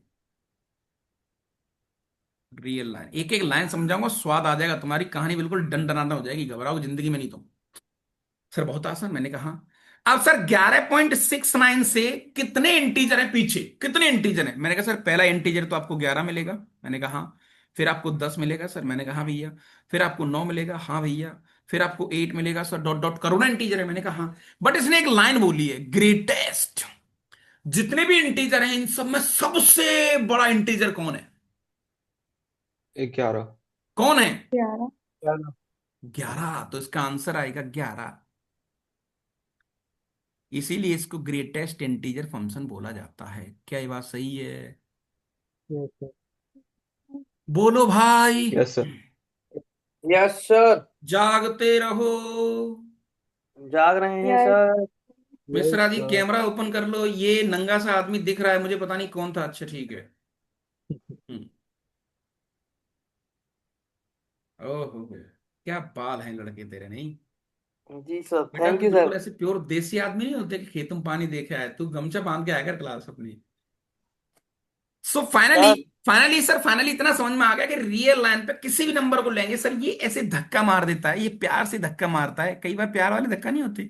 रियल लाइन, एक एक लाइन समझाऊंगा, स्वाद आ जाएगा, तुम्हारी कहानी बिल्कुल डन डनाना हो जाएगी, घबराओ जिंदगी में नहीं तुम। सर बहुत आसान, मैंने कहा। अब सर 11.69 से कितने इंटीजर है पीछे, कितने इंटीजर है? मैंने कहा सर पहला इंटीजर तो आपको 11 मिलेगा। मैंने कहा हाँ। फिर आपको 10 मिलेगा सर। मैंने कहा हाँ भैया। फिर आपको 9 मिलेगा। हाँ भैया। फिर आपको 8 मिलेगा सर, डॉट डॉट करोड़ों इंटीजर है। मैंने कहा हाँ। बट इसने एक लाइन बोली है, ग्रेटेस्ट, जितने भी इंटीजर हैं इन सब में सबसे बड़ा इंटीजर कौन है? 11। कौन है? 11। क्या ना। 11। तो इसका आंसर आएगा 11। इसीलिए इसको ग्रेटेस्ट इंटीजर फंक्शन बोला जाता है। क्या ये बात सही है? Yes, sir. बोलो भाई। Yes sir. Yes sir. जागते रहो। जाग रहे हैं yes. Sir. Yes Mishra ji sir. Camera open कर लो, ये नंगा सा आदमी दिख रहा है मुझे, पता नहीं कौन था। अच्छा ठीक है। हम्म। ओहो, क्या बाल हैं लड़के तेरे, नहीं? जी सर, बेटा थैंक तू यू बिल्कुल सर। ऐसे प्योर देसी आदमी नहीं होते कि खेतों पानी देखे आए, तू गमछा बांध के आया कर क्लास अपनी। So finally, sir. फाइनली इतना समझ में आ गया कि रियल लाइन पे किसी भी नंबर को लेंगे सर, ये ऐसे धक्का मार देता है, ये प्यार से धक्का मारता है। कई बार प्यार वाले धक्का नहीं होते,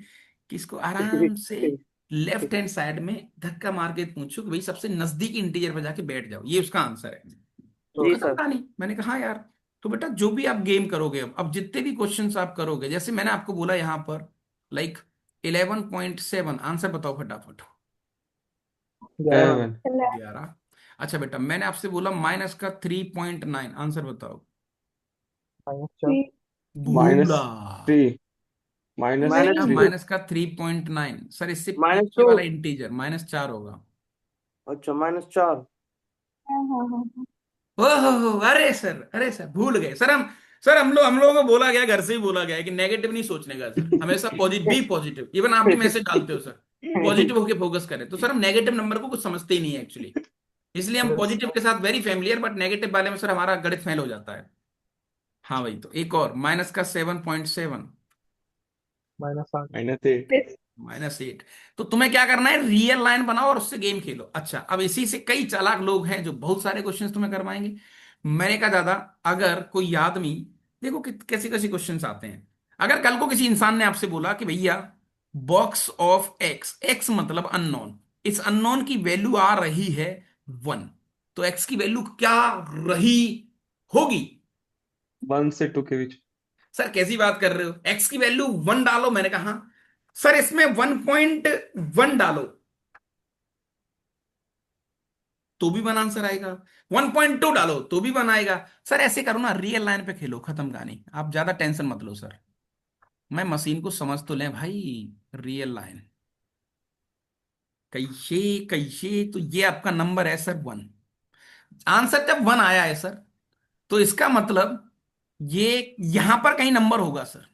कि इसको आराम से लेफ्ट हैंड साइड में धक्का मार के पूछो कि भाई सबसे नजदीकी इंटीजर पे जाके बैठ जाओ, ये उसका आंसर है। तो जी खत्म सर। कहानी। मैंने कहा हाँ यार। तो बेटा जो भी आप गेम करोगे, अब जितने भी क्वेश्चंस आप करोगे, जैसे मैंने आपको बोला यहां पर, लाइक 11.7, आंसर बताओ फटाफट। 11। 11। 11। अच्छा बेटा मैंने आपसे बोला माइनस का 3.9, आंसर बताओ। -4। थ्री। माइनस भूला। 3। -3। बेटा -2। माइनस का 3.9 सर, इससे पीछे -2। वाला इंटीजर -4 होगा। अच्छा, -4। हाँ हाँ हाँ हाँ। ओहो, अरे सर भूल गए सर हम। सर हम लोगों को बोला गया, घर से ही बोला गया है कि नेगेटिव नहीं सोचने का सर, हमेशा पॉजिटिव, बी पॉजिटिव। इवन आप भी मैसेज डालते हो सर, पॉजिटिव होके फोकस करें। तो सर हम नेगेटिव नंबर को कुछ समझते ही नहीं है एक्चुअली, इसलिए हम यस पॉजिटिव के साथ वेरी फेमिलियर, बट नेगेटिव वाले में सर हमारा गणित फेल हो जाता है। हाँ भाई, तो एक और माइनस का 7.7, -8। -8। सिक्स। -8। तो तुम्हें क्या करना है, रियल लाइन बनाओ और उससे गेम खेलो। अच्छा अब इसी से कई चालाक लोग हैं जो बहुत सारे क्वेश्चंस तुम्हें करवाएंगे। मैंने कहा दादा, अगर कोई आदमी, देखो कैसे कैसे क्वेश्चंस आते हैं। अगर कल को किसी इंसान ने आपसे बोला कि भैया बॉक्स ऑफ एक्स, एक्स मतलब अननोन, इस अननोन की वैल्यू आ रही है 1, तो एक्स की वैल्यू क्या रही होगी? 1 से 2 के बीच। सर कैसी बात कर रहे हो, एक्स की वैल्यू 1 डालो। मैंने कहा हाँ। सर इसमें 1.1 डालो तो भी वन आंसर आएगा, 1.2 डालो तो भी वन आएगा। सर ऐसे करो ना, रियल लाइन पे खेलो, खत्म कहानी। आप ज्यादा टेंशन मत लो सर, मैं मशीन को समझ तो लें भाई। रियल लाइन कैसे कैसे, तो ये आपका नंबर है सर 1। आंसर जब 1 आया है सर, तो इसका मतलब ये यहां पर कहीं नंबर होगा सर,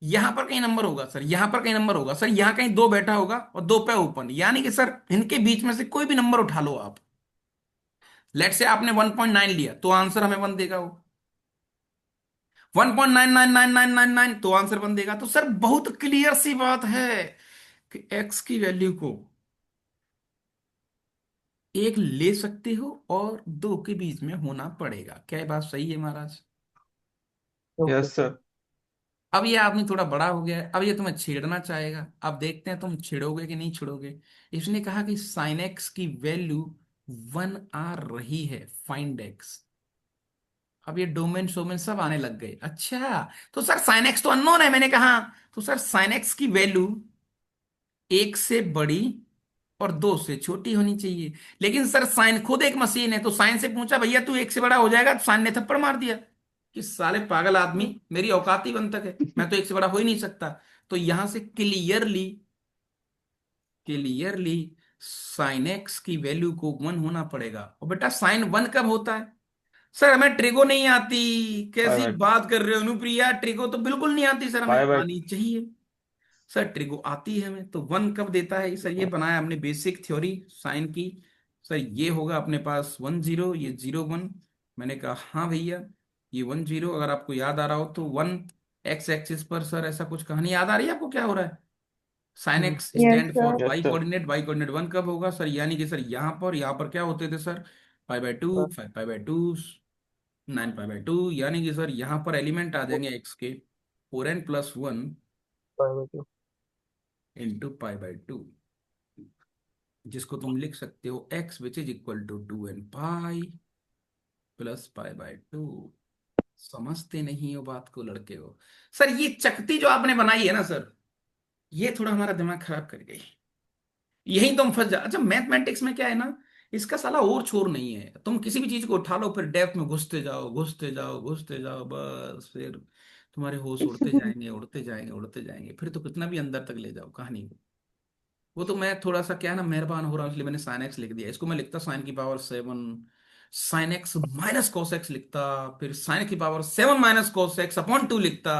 यहां पर कहीं नंबर होगा सर, यहां पर कहीं नंबर होगा सर, यहां कहीं दो बैठा होगा और दो पे ओपन, यानी कि सर इनके बीच में से कोई भी नंबर उठा लो आप। लेट से आपने 1.9 लिया तो आंसर हमें 1 देगा वो, 1.999999 तो आंसर 1 देगा। तो सर बहुत क्लियर सी बात है कि एक्स की वैल्यू को एक ले सकते हो और दो के बीच में होना पड़ेगा। क्या ये बात सही है महाराज? Okay yes sir. सर। अब ये आदमी थोड़ा बड़ा हो गया है, अब ये तुम्हें छेड़ना चाहेगा। अब देखते हैं तुम छेड़ोगे कि नहीं छेड़ोगे। इसने कहा कि साइन एक्स की वैल्यू 1 आ रही है, फाइंड एक्स। अब ये डोमेन शोमेन सब आने लग गए। अच्छा तो सर साइन एक्स तो अननोन है, मैंने कहा। तो सर साइन एक्स की वैल्यू एक से बड़ी और दो से छोटी होनी चाहिए। लेकिन सर साइन खुद एक मशीन है, तो साइन से पूछा भैया तू एक से बड़ा हो जाएगा, तो साइन ने थप्पड़ मार दिया कि साले पागल आदमी, मेरी औकात ही बंद तक है, मैं तो एक से बड़ा हो ही नहीं सकता। तो यहां से क्लियरली, क्लियरली साइन एक्स की वैल्यू को 1 होना पड़ेगा। और बेटा साइन 1 कब होता है? सर हमें ट्रिगो नहीं आती। बाय कैसी बाय। बात कर रहे हो अनुप्रिया, ट्रिगो तो बिल्कुल नहीं आती सर, हमें बाय बाय। आनी चाहिए। सर ट्रिगो आती है हमें, तो 1 कब देता है सर? ये बनाया हमने बेसिक थ्योरी साइन की। सर ये होगा अपने पास 1 0, ये 0 1। मैंने कहा हाँ भैया, ये 1 0। अगर आपको याद आ रहा हो तो 1 एक्स एक्सिस पर सर ऐसा कुछ कहानी याद आ रही है आपको क्या हो रहा है? Sine x yes stand for sir. Yes y sir. Coordinate, y coordinate 1 कब होगा सर? यानी कि सर यहाँ पर क्या होते थे सर? 5/2, 5/2, 9/2। यानी कि सर यहाँ पर एलिमेंट आ जाएंगे एक्स के 4n+1 × π/2, जिसको तुम लिख सकते हो x which is equal to 2n π + π/2। समझते नहीं हो बात को लड़के हो। सर ये चकती जो आपने बनाई है ना सर, ये थोड़ा हमारा दिमाग खराब कर गई। यही तुम फंस जा। अच्छा मैथमेटिक्स में क्या है ना, इसका साला और छोर नहीं है। तुम किसी भी चीज को उठा लो, फिर डेप्थ में घुसते जाओ, घुसते जाओ, घुसते जाओ, बस फिर तुम्हारे होश उड़ते जाएंगे, उड़ते जाएंगे, उड़ते जाएंगे, फिर तो कितना भी अंदर तक ले जाओ कहानी को। वो तो मैं थोड़ा सा क्या है ना, मेहरबान हो रहा हूँ, इसलिए मैंने साइन एक्स लिख दिया। इसको मैं लिखता साइन की power 7, sine x minus cos x लिखता, फिर साइन की power 7 minus cos x upon 2 लिखता,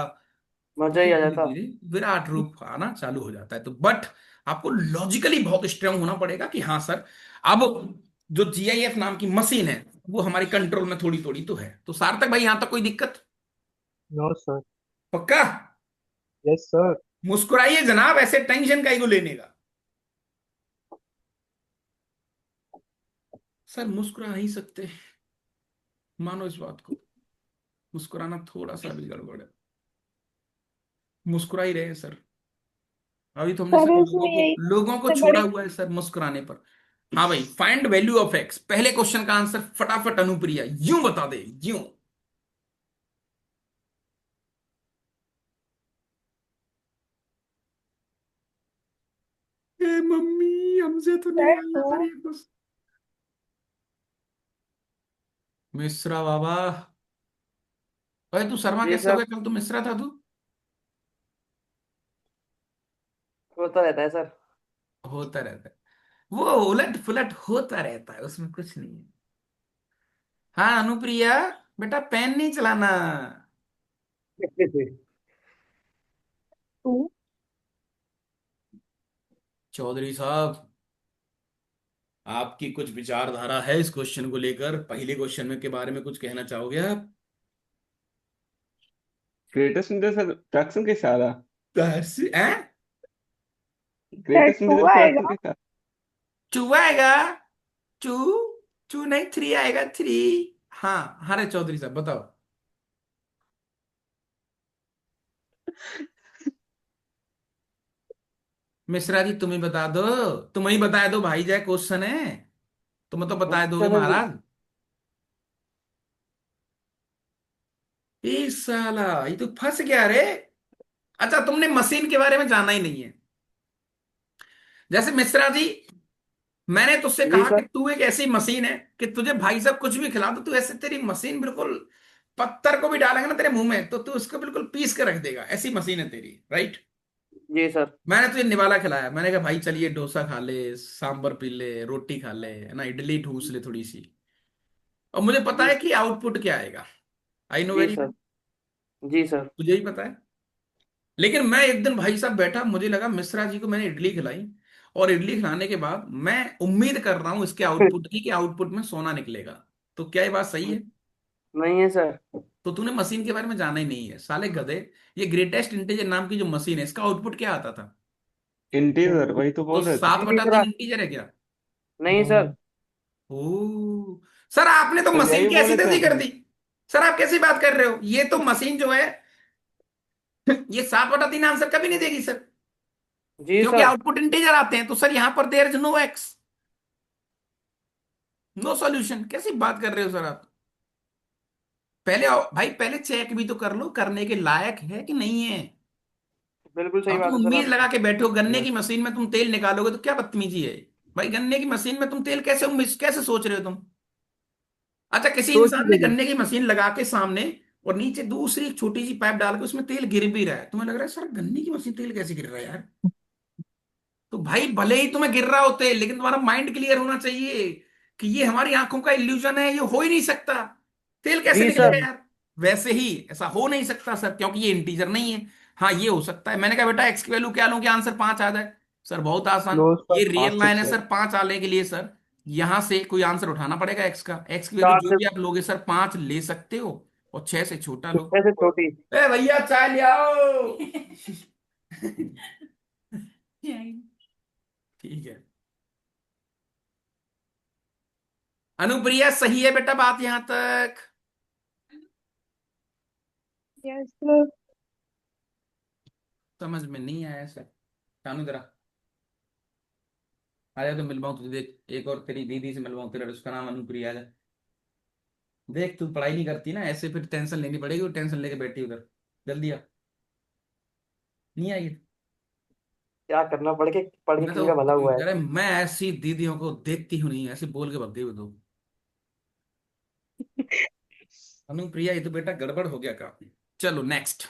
मजा ही आ धीरे जाता। धीरे विराट रूप आना चालू हो जाता है। तो बट आपको लॉजिकली बहुत स्ट्रांग होना पड़ेगा कि हाँ सर, अब जो जीआईएफ नाम की मशीन है वो हमारी कंट्रोल में थोड़ी थोड़ी तो है। तो सार्थक भाई यहां तक कोई दिक्कत? No sir. पक्का? Yes sir. मुस्कुराइए जनाब, ऐसे टेंशन का को लेने का। सर मुस्कुरा ही सकते हैं, मानो इस बात को। मुस्कुराना थोड़ा सा भी गड़बड़ है, मुस्कुरा ही रहे हैं सर। अभी तो हमने सर सर इसमें यही लोगों को सबसे छोड़ा बड़ी हुआ है सर मुस्कुराने पर। हाँ भाई, फाइंड वैल्यू ऑफ एक्स, पहले क्वेश्चन का आंसर फटाफट अनुप्रिया यूं बता दे, यूं। ए मम्मी, हमसे तो नहीं सर आया टू। सर ये कुछ। मिश्रा बाबा, अरे तू शर्मा जी कैसे हो सर। गया? कल तो मिश्रा था तू। होता रहता है सर। होता रहता है, वो उलट पुलट होता रहता है, उसमें कुछ नहीं है। हाँ अनुप्रिया, बेटा पेन नहीं चलाना। टू। चौधरी साहब, आपकी कुछ विचारधारा है इस क्वेश्चन को लेकर? पहले क्वेश्चन में के बारे में कुछ कहना चाहोगे आप? ग्रेटेस्ट इंडिया सर फ्रैक्शन के साथ आ हैं? Sir greatest to India fraction आएगा। के साथ। चू आएगा? चू? चू नहीं, 3 आएगा, 3। हाँ हाँ रे चौधरी साहब बताओ। मिश्रा जी तुम ही बता दो, तुम ही बता दो भाई, जय क्वेश्चन है, तुम तो बता दोगे चलो जी। महाराज। ये साला, ये तो फंस गया रे। अच्छा, तुमने मशीन के बारे में जाना ही नहीं है। जैसे मिश्रा जी, मैंने तुझसे जी कहा कि सर। तू एक ऐसी मशीन है कि तुझे भाई साहब कुछ भी खिला दो, तू ऐसे, तेरी मशीन बिल्कुल पत्थर को भी डालेंगे ना तेरे मुंह में तो तू उसको बिल्कुल पीस के रख देगा, ऐसी मशीन है तेरी, राइट? जी सर। मैंने तुझे निवाला खिलाया, मैंने कहा भाई चलिए डोसा खा ले, सांबर पी ले, रोटी खा ले, है ना, इडली ठूस ले थोड़ी सी, और मुझे पता जी है कि आउटपुट क्या आएगा। आई नो जी वेरी सर। वेल, जी सर। तुझे ही पता है। लेकिन मैं एक दिन भाई साहब बैठा, मुझे लगा मिश्रा जी को मैंने इडली खिलाई, और इडली खिलाने के बाद मैं उम्मीद कर रहा हूं इसके आउटपुट की कि आउटपुट में सोना निकलेगा। तो क्या ये बात सही है? नहीं है सर। तो तूने मशीन के बारे में जाना ही नहीं है साले गधे। ये ग्रेटेस्ट इंटीजर नाम की जो मशीन है, इसका आउटपुट क्या आता था? इंटीजर वही तो तो बोल रहे थे। 7/3 इंटीजर है क्या? नहीं सर। ओ सर, आपने तो तो मशीन यही की ऐसी बोले थे तैसी कर हम। दी। सर आप कैसी बात कर रहे हो? ये तो मशीन जो है ये 7/3 आंसर कभी नहीं देगी सर, जी क्योंकि सर। आउटपुट इंटीजर आते हैं। तो सर यहां पर there is no x, no solution. कैसी बात कर रहे हो सर आप? पहले भाई पहले चेक भी तो कर लो, करने के लायक है कि नहीं है। बिल्कुल सही अब तुम बात है सर उम्मीद आपकी। लगा के बैठे हो गन्ने की यस। मशीन में तुम तेल निकालोगे, तो क्या बदतमीजी है भाई? गन्ने की मशीन में तुम तेल कैसे कैसे सोच रहे हो तुम? अच्छा, किसी सोच इंसान ने लीजिए। गन्ने की मशीन लगा के सामने, और नीचे दूसरी एक छोटी सी पाइप डाल के उसमें तेल गिर भी रहा है, तुम्हें लग रहा है सर गन्ने की मशीन तेल कैसे गिर रहा है यार? तो भाई भले ही तुम्हें गिर रहा हो तेल, लेकिन तुम्हारा माइंड क्लियर होना चाहिए कि ये हमारी आंखों का इल्यूजन है, ये हो ही नहीं सकता। तेल कैसे जी निकलेगा सर। यार? वैसे ही ऐसा हो नहीं सकता सर, क्योंकि ये इंटीजर नहीं है। हाँ ये हो सकता है। मैंने कहा बेटा एक्स की वैल्यू क्या लूं कि आंसर 5 आ जाए? सर बहुत आसान, नो सर। ये पांच रियल से लाइन है छह सर। 5 आने के लिए सर यहां से कोई आंसर उठाना पड़ेगा एक्स का। एक्स की वैल्यू चार जो से भी आप लोगे सर 5 ले सकते हो, और 6 से छोटा लो। छह से छोटी। ए भैया चाय ले आओ। ठीक है अनुप्रिया, सही है बेटा बात यहां तक? Yes sir. समझ में नहीं आया सर? कानू जरा आ जा, तो मिलवाऊं तुझे, देख एक और तेरी दीदी से मिलवाऊं तेरा, उसका नाम अनुप्रिया है। देख तू पढ़ाई नहीं करती ना ऐसे, फिर टेंशन लेनी पड़ेगी, वो टेंशन लेके बैठी उधर। जल्दी आ। नहीं आई? क्या करना, पढ़ के मैं तो किनका भला हुआ है। अरे मैं ऐसी दीदियों को देखती हूँ नहीं, ऐसे बोल के भग गई वो तो। अनुप्रिया ये तो बेटा गड़बड़ हो गया काम। चलो नेक्स्ट।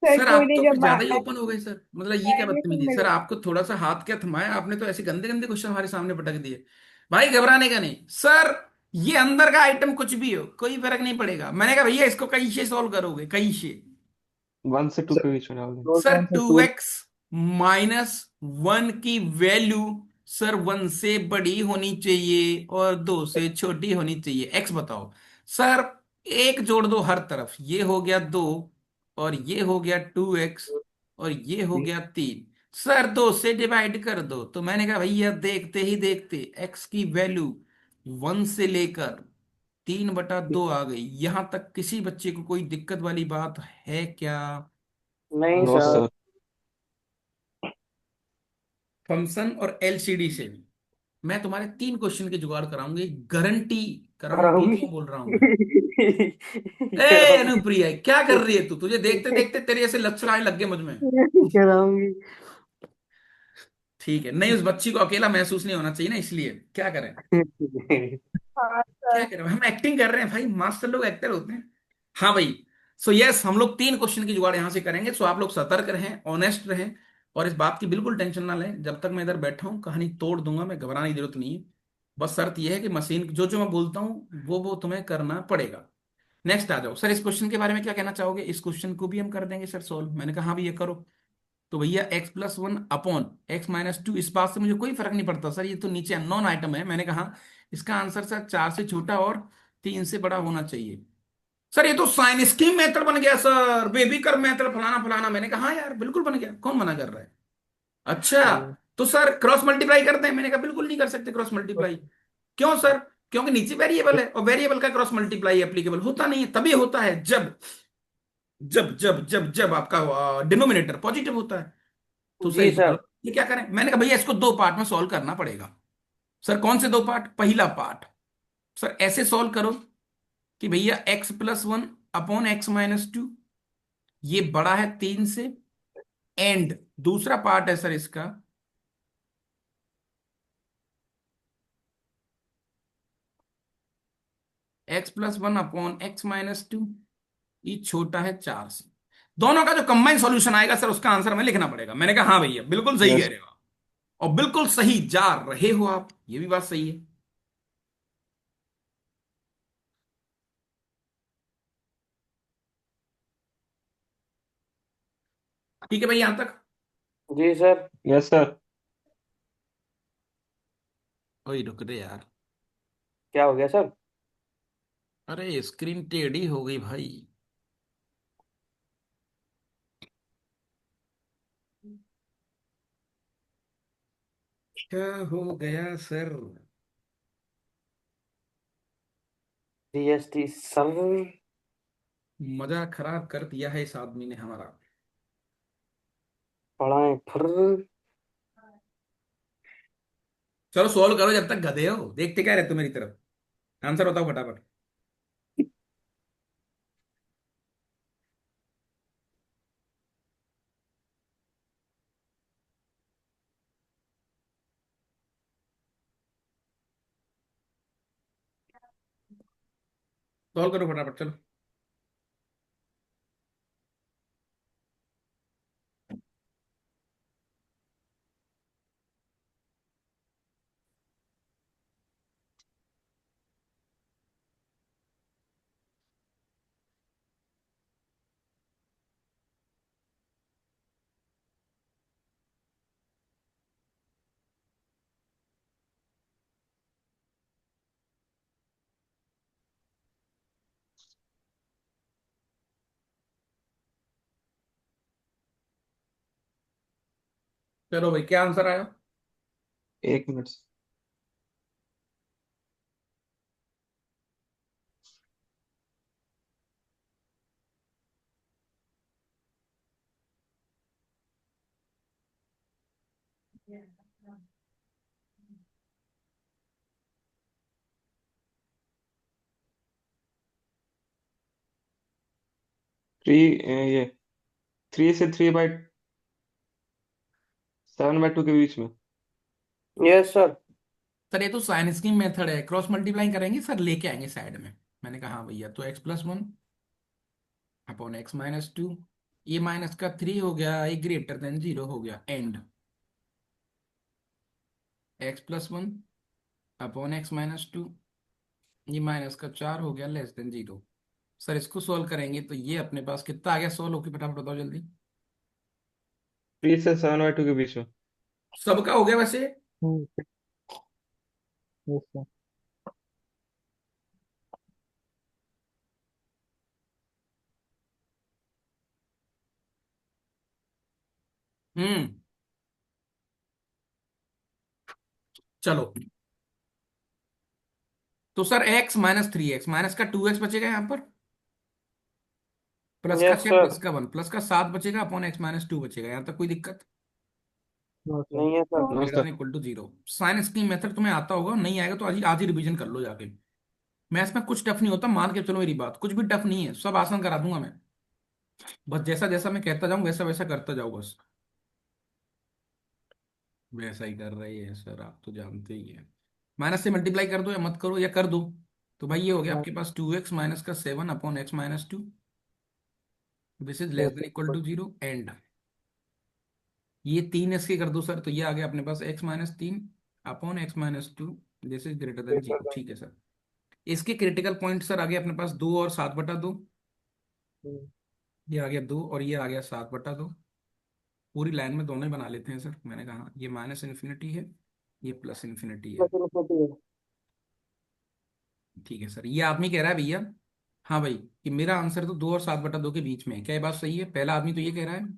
सर सर कोई आप नहीं, तो फिर जब ज्यादा ही ओपन हो गए सर, मतलब ये क्या आएंगे फिर बदतमीजी सर, मिलेंगे। आपको थोड़ा सा हाथ क्या थमाया आपने, तो ऐसे गंदे गंदे क्वेश्चन हमारे सामने पटक दिए। भाई घबराने का नहीं सर, ये अंदर का आइटम कुछ भी हो कोई फर्क नहीं पड़ेगा। मैंने कहा भैया इसको कैसे सॉल्व करोगे कैसे? 1 से 2 सर के बीच में डाल दें। दो सर से two two. X minus one की वैल्यू सर वन से बड़ी होनी चाहिए और दो से छोटी होनी चाहिए। एक्स बताओ सर, एक जोड़ दो हर तरफ, ये हो गया दो और ये हो गया टू एक्स और ये हो गया तीन। सर दो से डिवाइड कर दो। तो मैंने कहा भैया देखते ही देखते एक्स की वैल्यू वन से लेकर 3/2 आ गई। यहां तक किसी बच्चे को कोई दिक्कत वाली बात है क्या? नहीं नो सर। सर। फंक्शन और एलसीडी से भी मैं तुम्हारे 3 क्वेश्चन के जुगाड़ कराऊंगी, गारंटी कराऊंगी, कराऊंगी। क्या बोल रहा हूं मैं? ए कराऊंगी। अनुप्रिया क्या कर रही है तू? तुझे देखते देखते तेरे ऐसे लक्षण आने लग गए मुझ में। कराऊंगी। ठीक है, नहीं उस बच्ची को अकेला महसूस नहीं होना चाहिए ना, इसलिए क्या करें? हाँ क्या सर। करें, हम एक्टिंग कर रहे हैं भाई, मास्टर लोग एक्टर होते हैं। हाँ भाई। सो यस, हम लोग 3 क्वेश्चन की जुगाड़ यहां से करेंगे। सो आप लोग सतर्क रहें, ऑनेस्ट रहें और इस बात की बिल्कुल टेंशन ना लें। जब तक मैं इधर बैठा हूं कहानी तोड़ दूंगा मैं, घबराने की जरूरत नहीं है। बस शर्त यह है कि मशीन जो जो मैं बोलता हूँ वो तुम्हें करना पड़ेगा। नेक्स्ट आ जाओ सर, इस क्वेश्चन के बारे में क्या कहना चाहोगे? इस क्वेश्चन को भी हम कर देंगे सर सॉल्व। मैंने कहा हाँ भैया करो। तो भैया x+1 अपॉन x-2, इस बात से मुझे कोई फर्क नहीं पड़ता सर, ये तो नीचे अननोन आइटम है। मैंने कहा इसका आंसर सर 4 से छोटा और 3 से बड़ा होना चाहिए। सर ये तो साइन स्कीम मेथड बन गया सर, बेबी कर मेथड फलाना फलाना। मैंने कहा हाँ यार बिल्कुल बन गया, कौन मना कर रहा है? अच्छा, तो सर क्रॉस मल्टीप्लाई करते हैं? मैंने कहा बिल्कुल नहीं कर सकते क्रॉस मल्टीप्लाई। क्यों सर? क्योंकि नीचे वेरिएबल है और वेरिएबल का क्रॉस मल्टीप्लाई एप्लीकेबल होता नहीं है। तभी होता है जब जब जब जब जब आपका डिनोमिनेटर पॉजिटिव होता है। तो सर जी इस बार सर। ये क्या करें? मैंने कहा भैया इसको 2 पार्ट में सॉल्व करना पड़ेगा। सर कौन से 2 पार्ट? पहला पार्ट सर ऐसे सॉल्व करो कि भैया x+1 अपॉन x-2, ये बड़ा है 3 से। एंड दूसरा पार्ट है सर इसका, x+1 अपॉन x-2, ये छोटा है 4 से। दोनों का जो कंबाइन सॉल्यूशन आएगा सर उसका आंसर हमें लिखना पड़ेगा। मैंने कहा हाँ भैया बिल्कुल सही कह यस। रहे हो आप, और बिल्कुल सही जा रहे हो आप, ये भी बात सही है। ठीक है भाई यहां तक? जी सर। Yes sir. ओए रुक रे यार, क्या हो गया सर? अरे स्क्रीन टेढ़ी हो गई भाई। क्या हो गया सर? GST sir. मजा खराब कर दिया है इस आदमी ने हमारा। पढ़ाएं फिर। चलो सॉल्व करो जब तक गधे हो, देखते क्या रहते हो मेरी तरफ। आंसर बताओ फटाफट। सॉल्व करो फटाफट चलो। चलो भाई क्या आंसर आया? 1 मिनट। ये 3 से 3/7/2 के बीच में। Yes sir. सर ये तो साइन स्कीम मेथड है, क्रॉस मल्टीप्लाई करेंगे सर, लेके आएंगे साइड में। मैंने कहा हाँ भैया, तो x+1 अपॉन x-2, ये माइनस का 3 हो गया, ये ग्रेटर देन 0 हो गया। And x+1 upon x minus two, ये माइनस का 4 हो गया लेस देन 0। सर इसको सॉल्व करेंगे तो ये अपने पास कितना आ गया, सॉल्व होके फटाफट बताओ जल्दी। 3 से 7/2 के बीच में। सबका हो गया वैसे। हम्म, yes sir। हम्म। चलो, तो sir x minus 3x minus का 2x बचेगा यहाँ पर, प्लस का यस 6 सर। प्लस का 1 प्लस का 7 बचेगा, अपॉन x माइनस 2 बचेगा। यहाँ तक कोई दिक्कत? No sir. नहीं है sir. No greater sir. Than equal to 0। Sign screen method तुम्हें आता होगा, नहीं आएगा तो आज ही रिवीजन कर लो जाके। मैथ्स में कुछ टफ नहीं होता, मान के चलो मेरी बात, कुछ भी टफ नहीं है, सब आसान करा दूंगा मैं। बस जैसा जैसा मैं कहता जाऊं वैसा वैसा करता जाओ बस। वैसा ही कर रही है सर, आप तो जानते ही हैं। माइनस से मल्टीप्लाई कर दो या मत करो, या कर दो। तो भाई ये हो गया नो आपके पास 2x माइनस का 7 upon x minus 2, this is less than equal sir. To 0 and ये 3 इसके कर दो सर, तो ये आ गया अपने पास x-3 upon x-2, this is greater than 0। ठीक है सर। इसके क्रिटिकल पॉइंट सर आ गया अपने पास 2 और 7/2। ये आ गया 2 और ये आ गया 7/2। पूरी लाइन में दोनों ही बना लेते हैं सर, मैंने कहा ये माइनस इन्फिनिटी है, ये प्लस इन्फिनिटी है। ठीक है सर, ये आदमी कह रहा है भैया, हाँ भाई, कि मेरा आंसर तो 2 और 7/2 के बीच में है। क्या ये बात सही है? पहला आदमी तो ये कह रहा है। जी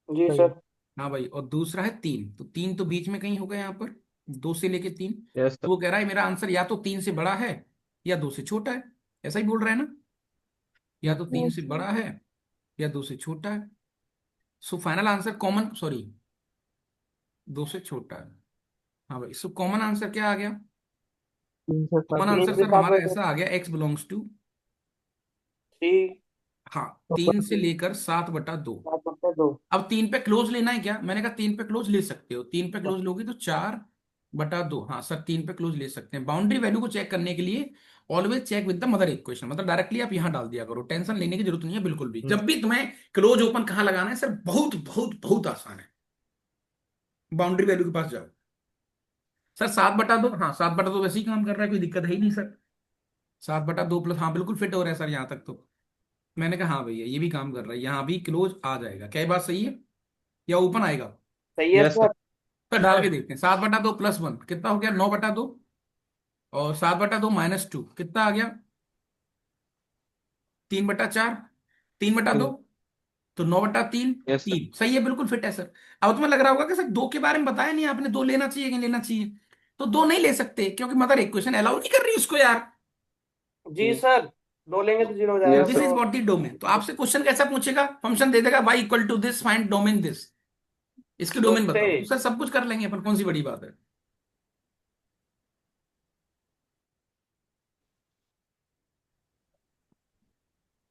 सही है। सर। हाँ भाई, और दूसरा है 3, तो 3 तो बीच में कहीं होगा यहाँ पर, 2 से लेके 3। यस तो सर। वो कह रहा है मेरा आंसर या तो 3 से बड़ा है या 2 से छोटा है। ऐसा ही बोल रहा है ना, या तो 3 से बड़ा है या 2 से छोटा है। So final answer common, sorry, 2 से छोटा है। हाँ भाई, सो कॉमन आंसर क्या आ गया? 3 से 7 कॉमन तीन आंसर से सर सात हमारा बजे। ऐसा आ गया, x बिलोंग्स टू, थ्री। हाँ, तो 3 से लेकर 7/2। 7/2। अब 3 पे क्लोज लेना है क्या? मैंने कहा 3 पे क्लोज ले सकते हो, 3 पे क्लोज लोगे तो 4/2। हाँ सर, 3 पे क्लोज ले सकते हैं। बाउंड्री वैल्यू को चेक करने के लिए always check with the mother equation, मतलब डायरेक्टली आप यहाँ डाल दिया करो, टेंशन लेने की जरूरत नहीं है बिल्कुल भी। हम्म। जब भी तुम्हें क्लोज ओपन कहाँ लगाना है सर, बहुत बहुत बहुत आसान है, बाउंड्री वैल्यू के पास जाओ। सर 7/2, हाँ 7/2 वैसे ही काम कर रहा है, कोई दिक्कत है ही नहीं सर। 7/2 प्लस, हाँ बिल्कुल फिट हो रहा है सर यहाँ तक तो। मैंने कहा हाँ भैया, ये भी काम कर रहा है, यहाँ भी क्लोज आ जाएगा। क्या ये बात सही है या ओपन आएगा? सही है यस सर। सर। तो डाल के देखते हैं, 7/2 प्लस 1 कितना हो गया, 9/2। और 7/2 - 2 कितना आ गया, 3/4। 3/2, तो 9/3। Yes sir. 3 सही है, बिल्कुल फिट है सर। अब तुम्हें लग रहा होगा कि सर 2 के बारे में बताया नहीं आपने, 2 लेना चाहिए कि नहीं लेना चाहिए। तो 2 नहीं ले सकते क्योंकि मदर इक्वेशन अलाउ नहीं कर रही उसको यार। जी सर। दो लेंगे तो जीरो हो जाएगा यस दिस सर। इज तो। What the domain. तो आपसे क्वेश्चन कैसा पूछेगा, फंक्शन दे देगा y equal to this, find domain this, इसकी तो डोमेन छः। बताओ। तो सर सब कुछ कर लेंगे अपन, कौन सी बड़ी बात है।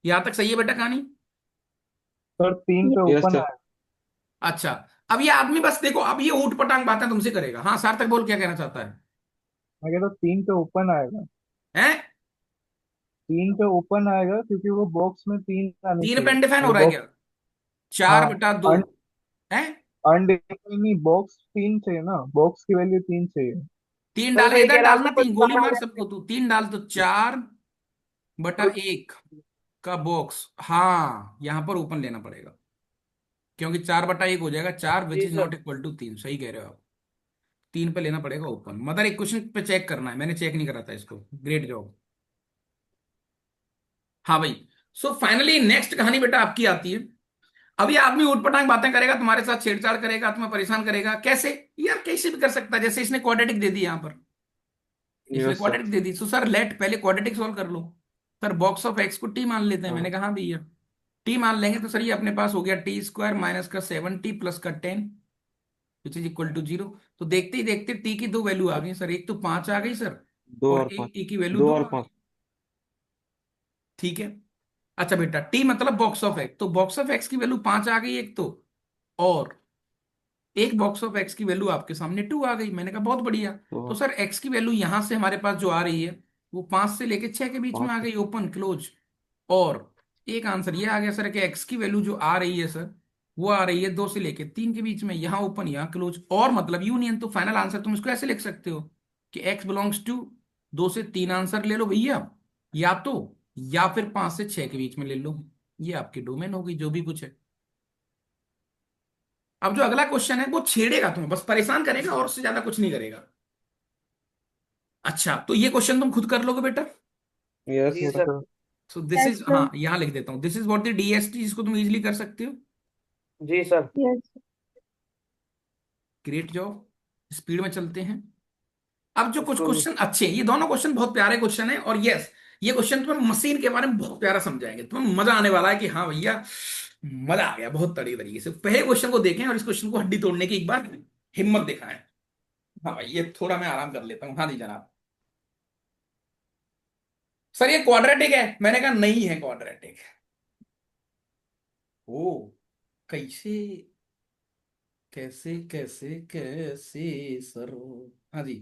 यहां तक सही है बेटा कहानी? सर 3 पे यस ओपन सर। आया। अच्छा, अब ये आदमी बस देखो, अब ये ऊट पटांग बातें तुमसे करेगा। हाँ सार्थक बोल, क्या कहना चाहता है? मैं कहता 3 पे ओपन आएगा। हैं? 3 पे ओपन आएगा क्योंकि वो बॉक्स में 3 आने 3 पे चाहिए अनडिफाइन हो और रहा है क्या? बॉक्स। 4/2 हाँ। है। अनडिफाइंड नहीं, बॉक्स 3 चाहिए ना, बॉक्स की वैल्यू 3 चाहिए। 3 सर डाले, वही इधर कह रहा हूँ डालना सर, कुछ 3, गोली कम हो मार जाए। सबको तू। 3 डाल तो 4/1 का बॉक्स, हाँ यहां पर ओपन लेना पड़ेगा, क्योंकि 4/1 हो जाएगा 4, विच जी is sir. Not equal to 3। सही कह रहे हो आप। 3 पे लेना पड़ेगा ओपन, मदर इक्वेशन पे चेक करना है, मैंने चेक नहीं करा था इसको। Great job. हाँ भाई, सो फाइनली नेक्स्ट कहानी बेटा आपकी आती है। अब ये आदमी ऊटपटांग बातें करेगा, तुम्हारे साथ छेड़छाड़ करेगा, तुम्हें परेशान करेगा। कैसे? यार कैसे भी कर सकता है, जैसे इसने क्वाड्रेटिक दे दी यहाँ पर, इसने यस सर। क्वाड्रेटिक दे दी। तो सर लेट पहले क्वाड्रेटिक सॉल्व कर लो। सर बॉक्स ऑफ एक्स को टी मान लेते हैं। मैंने हाँ। कहा हाँ भैया, टी मान लेंगे तो सर ये अपने पास हो गया t² माइनस का 7t प्लस का 10 विच इज इक्वल टू 0। तो देखते ही देखते टी की 2 वैल्यू आ गई सर, एक तो 5 आ गई सर, दो और और एक पाँच। टी की वैल्यू दो 2 और आ गई। 5। ठीक है। अच्छा बेटा, टी मतलब बॉक्स ऑफ एक्स, तो बॉक्स ऑफ एक्स की वैल्यू 5 आ गई एक तो, और एक बॉक्स ऑफ एक्स की वैल्यू आपके सामने 2 आ गई। मैंने कहा बहुत बढ़िया। तो तो सर एक्स की वैल्यू यहां से हमारे पास जो आ रही है वो 5 से लेके 6 के बीच में 5 आ से। गई, ओपन क्लोज। और एक आंसर ये आ गया सर कि एक्स की वैल्यू जो आ रही है सर, वो आ रही है 2 से लेके 3 के बीच में, यहाँ ओपन यहाँ क्लोज, और मतलब यूनियन। तो फाइनल आंसर तुम इसको ऐसे लिख सकते हो, कि x बिलोंग्स टू 2 से 3 आंसर ले लो भैया, या तो या फिर 5 से 6 के बीच में ले लो। ये आपकी डोमेन होगी जो भी कुछ है। अब जो अगला क्वेश्चन है वो छेड़ेगा तुम्हें, बस परेशान करेगा और उससे ज्यादा कुछ नहीं करेगा। अच्छा, तो ये क्वेश्चन तुम खुद कर लोगे बेटा। यस जी sir. Sir. Sir. So this yes is, sir. हाँ यहां लिख देता हूं, this is what the DST, जिसको तुम इजीली कर सकते हो। जी sir. Yes. Great job. Speed में चलते हैं। अब जो कुछ बिल्कुल। क्वेश्चन अच्छे हैं, ये दोनों क्वेश्चन बहुत प्यारे क्वेश्चन है, और यस, ये क्वेश्चन तुम्हें मशीन के बारे में बहुत प्यारा समझाएंगे, तुम्हें मजा आने वाला है कि हाँ भैया, मजा आ गया बहुत तरीके तरीके से। पहले क्वेश्चन को देखें और इस क्वेश्चन को हड्डी तोड़ने की एक बार हिम्मत दिखाएं। हाँ भाई, ये थोड़ा मैं आराम कर लेता हूँ। हाँ जी जनाब। सर ये क्वाड्रेटिक है, मैंने कहा नहीं है क्वाड्रेटिक। ओ, कैसे, कैसे कैसे कैसे सर। हाँ जी।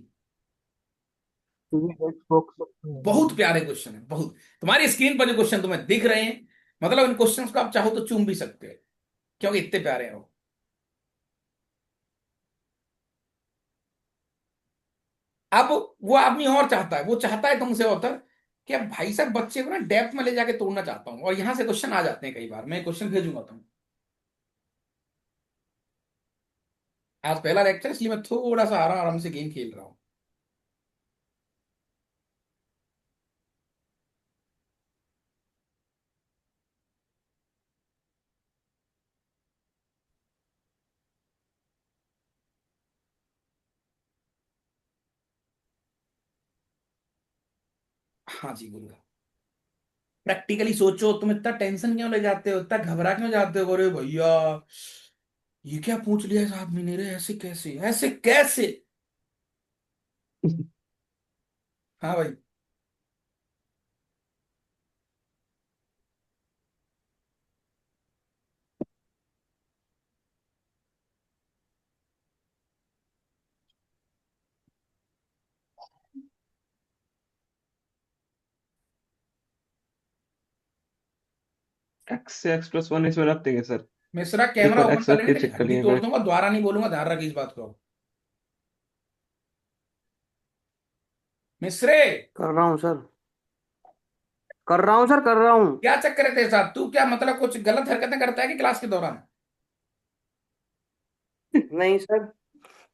सीरीज एक्स बॉक्स बहुत प्यारे क्वेश्चन है, बहुत। तुम्हारी स्क्रीन पर जो क्वेश्चन तुम्हें दिख रहे हैं, मतलब इन क्वेश्चंस को आप चाहो तो चूम भी सकते हो, क्योंकि इतने प्यारे हैं वो। अब वो आदमी और चाहता है, वो चाहता है तुमसे ऑथर कि अब भाई साहब बच्चे को ना डेप्थ में ले जाके तोड़ना चाहता हूँ, और यहां से क्वेश्चन आ जाते हैं कई बार। मैं क्वेश्चन भेजूंगा तुम। आज पहला लेक्चर, इसलिए मैं थोड़ा सा आराम आराम से गेम खेल रहा हूँ। हाँ जी बोलो। प्रैक्टिकली सोचो, तुम इतना टेंशन क्यों ले जाते हो, इतना घबरा क्यों जाते हो, अरे भैया ये क्या पूछ लिया इस आदमी ने रे, ऐसे कैसे, ऐसे कैसे। हाँ भाई। एक्स से एक्स प्लस वन इसमें रख देंगे सर। मिश्रा कैमरा देखो ओपन एक्स कर रख लेना, के तेरी चेक कर हड्डी लिए तोड़ मैं। दूंगा, दोबारा नहीं बोलूंगा, ध्यान रख इस बात को। मिश्रे, कर रहा हूँ सर। कर रहा हूँ सर, कर रहा हूँ। क्या चक्कर है तेरे साथ, तू क्या मतलब कुछ गलत हरकतें करता है कि क्लास के दौरान। नहीं सर।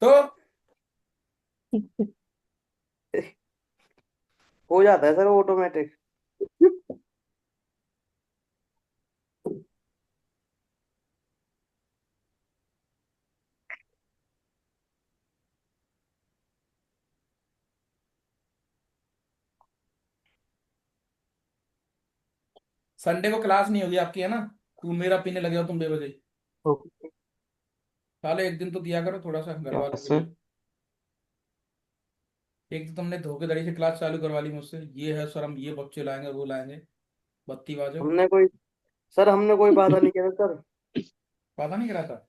तो हो जाता है सर ऑटोमेटिक। संडे को क्लास नहीं होगी आपकी, है ना। तू मेरा पीने लगे हो तुम बेवजह ही। ओके। साले एक दिन तो दिया करो थोड़ा सा घर हाँ वालों के सर। लिए। एक तो तुमने धोखेधड़ी से क्लास चालू करवा ली मुझसे, ये है सर हम ये बच्चे लाएंगे वो लाएंगे, बत्ती बाजो। हमने कोई सर हमने कोई बाधा नहीं किया सर। पता नहीं करा था।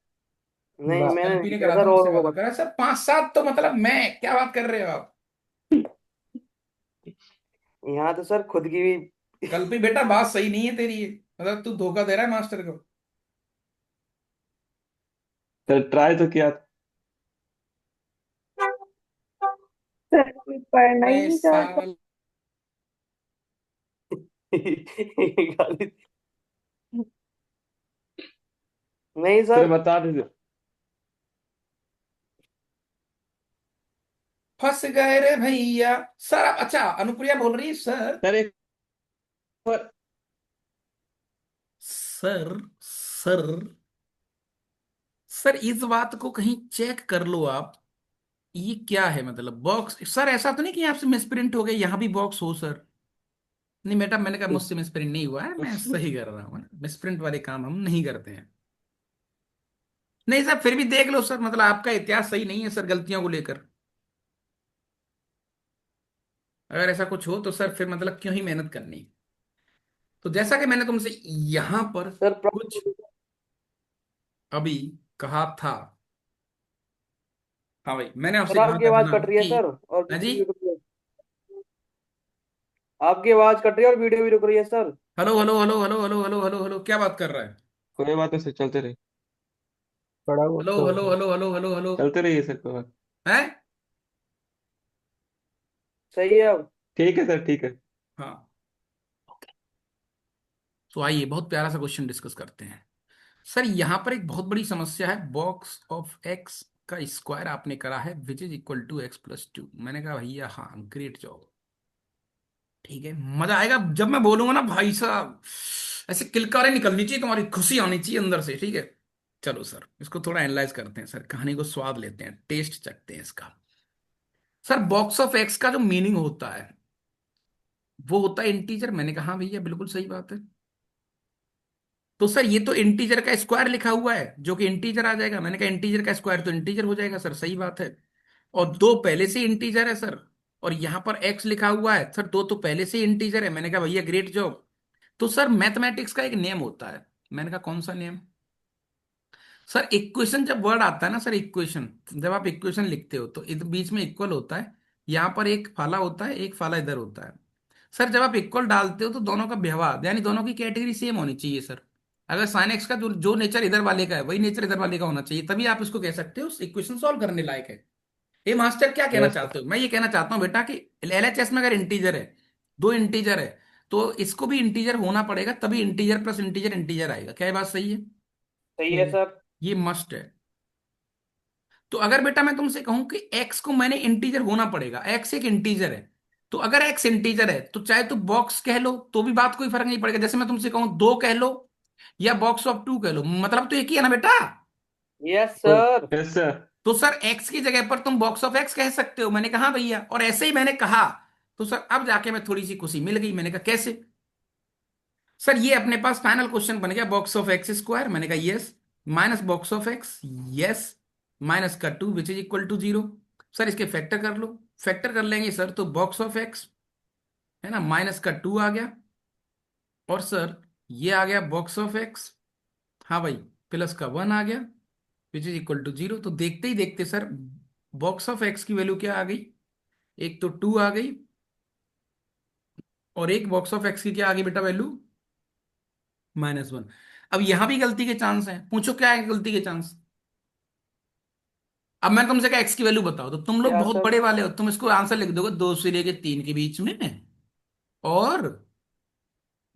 नहीं मैंने एलपी नहीं ने किया करा था सर, और मुझसे को वादा, बता। करा सर 5-7, तो मतलब मैं क्या बात कर रहे हो आप। यहाँ तो सर खुद की भी। कल भी बेटा बात सही नहीं है तेरी ये, मतलब तू धोखा दे रहा है मास्टर को। सर ट्राई तो किया था। सर कोई पढ़ना ही मैं नहीं चाहता। साल। गाली। नहीं सर सर। बता दीजिए। फंस गए रे भैया। सर अच्छा, अनुप्रिया बोल रही है सर। सर एक बार। सर सर सर इस बात को कहीं चेक कर लो आप। ये क्या है मतलब बॉक्स, सर ऐसा तो नहीं कि आपसे मिसप्रिंट हो गया, यहाँ भी बॉक्स हो सर। नहीं बेटा, मैंने कहा मुझसे मिसप्रिंट नहीं हुआ है, मैं सही कर रहा हूँ, मिसप्रिंट वाले काम हम नहीं करते हैं। नहीं सर, फिर भी देख लो सर, मतलब आपका इतिहास सही नहीं है सर गलतियों को लेकर। अगर ऐसा कुछ हो तो सर फिर मतलब क्यों ही मेहनत करनी। तो जैसा कि मैंने तुमसे यहां पर सर कुछ अभी कहा था। हाँ भाई, मैंने सर आपसे कहा आपकी था आवाज कट जनाब रही है कि, सर, और हाँ जी, वीडियो भी रुक रही है। आपकी आवाज कट रही है और वीडियो भी रुक रही है sir. Hello hello hello hello hello hello hello hello, क्या बात कर रहा है। कोई बात नहीं सर, चलते रहिए। पड़ा हुआ हेलो तो हेलो होगा। Hello hello hello hello. चलते रहिए सर, कोई बात। है। सही है अब। ठीक है सर, ठीक है। हाँ। तो आइए बहुत प्यारा सा क्वेश्चन डिस्कस करते हैं। सर यहां पर एक बहुत बड़ी समस्या है, बॉक्स ऑफ एक्स का स्क्वायर आपने करा है विच इज इक्वल टू x+2। मैंने कहा भैया हाँ ग्रेट जॉब, ठीक है, मजा आएगा जब मैं बोलूंगा ना भाई साहब, ऐसे किलकारे निकलनी चाहिए, तुम्हारी खुशी आनी चाहिए अंदर से, ठीक है। चलो सर इसको थोड़ा एनालाइज करते हैं सर, कहानी को स्वाद लेते हैं, टेस्ट चखते हैं इसका। सर बॉक्स ऑफ एक्स का जो मीनिंग होता है वो होता है इंटीजर। मैंने कहा हाँ भैया बिल्कुल सही बात है। तो सर ये तो इंटीजर का स्क्वायर लिखा हुआ है जो कि इंटीजर आ जाएगा। मैंने कहा इंटीजर का स्क्वायर तो इंटीजर हो जाएगा सर, सही बात है। और दो पहले से इंटीजर है सर, और यहां पर एक्स लिखा हुआ है सर, दो तो पहले से इंटीजर है। मैंने कहा भैया ग्रेट जॉब। तो सर मैथमेटिक्स का एक नेम होता है, मैंने कहा कौन सा नेम? सर इक्वेशन जब वर्ड आता है ना सर, इक्वेशन जब आप इक्वेशन लिखते हो तो इधर बीच में इक्वल होता है, यहां पर एक फाला होता है, एक फाला इधर होता है। सर जब आप इक्वल डालते हो तो दोनों का व्यवहार यानी दोनों की कैटेगरी सेम होनी चाहिए सर। अगर साइन एक्स का जो जो नेचर इधर वाले का है वही नेचर इधर वाले का होना चाहिए, तभी आप इसको कह सकते हो इक्वेशन सॉल्व करने लायक है। ये मास्टर क्या कहना यस सर। चाहते हो? मैं ये कहना चाहता हूँ बेटा कि एलएचएस में अगर इंटीजर है, दो इंटीजर है, तो इसको भी इंटीजर होना पड़ेगा, तभी इंटीजर प्लस इंटीजर इंटीजर आएगा। क्या ये बात सही है? सही है सही। सर। ये मस्ट है। तो अगर बेटा मैं तुमसे कहूं कि x को मैंने इंटीजर होना पड़ेगा, x एक इंटीजर है, तो अगर x इंटीजर है तो चाहे तो बॉक्स कह लो तो भी बात कोई फर्क नहीं पड़ेगा। जैसे मैं तुमसे कहूं दो कह लो या बॉक्स ऑफ टू कह लो, मतलब तो एक ही है ना बेटा। यस ओ, सर। Yes sir. तो सर x की जगह पर तुम बॉक्स ऑफ x कह सकते हो। मैंने कहा हाँ भैया, और ऐसे ही मैंने कहा तो सर अब जाके मैं थोड़ी सी खुशी मिल गई। मैंने कहा कैसे? सर ये अपने पास फाइनल क्वेश्चन बन गया, बॉक्स ऑफ एक्स स्क्वायर, मैंने कहा yes, minus box of X, yes, minus का two which is equal to zero. Sir इसके फैक्टर कर लो, फैक्टर कर लेंगे सर तो बॉक्स ऑफ एक्स है ना, माइनस का टू आ गया, और सर ये आ गया बॉक्स ऑफ एक्स, हाँ भाई, प्लस का वन आ गया which is equal to zero. तो देखते ही देखते सर बॉक्स ऑफ एक्स की वैल्यू क्या आ गई, एक तो टू आ गई, और एक बॉक्स ऑफ एक्स की क्या आ गई बेटा वैल्यू, -1। अब यहां भी गलती के चांस है, पूछो क्या है गलती के चांस। अब मैं तुमसे कहा एक्स की वैल्यू बताओ, तो तुम लोग क्या बहुत सर? बड़े वाले हो, तुम इसको आंसर लिख दोगे 2 से लेके 3 के बीच में, और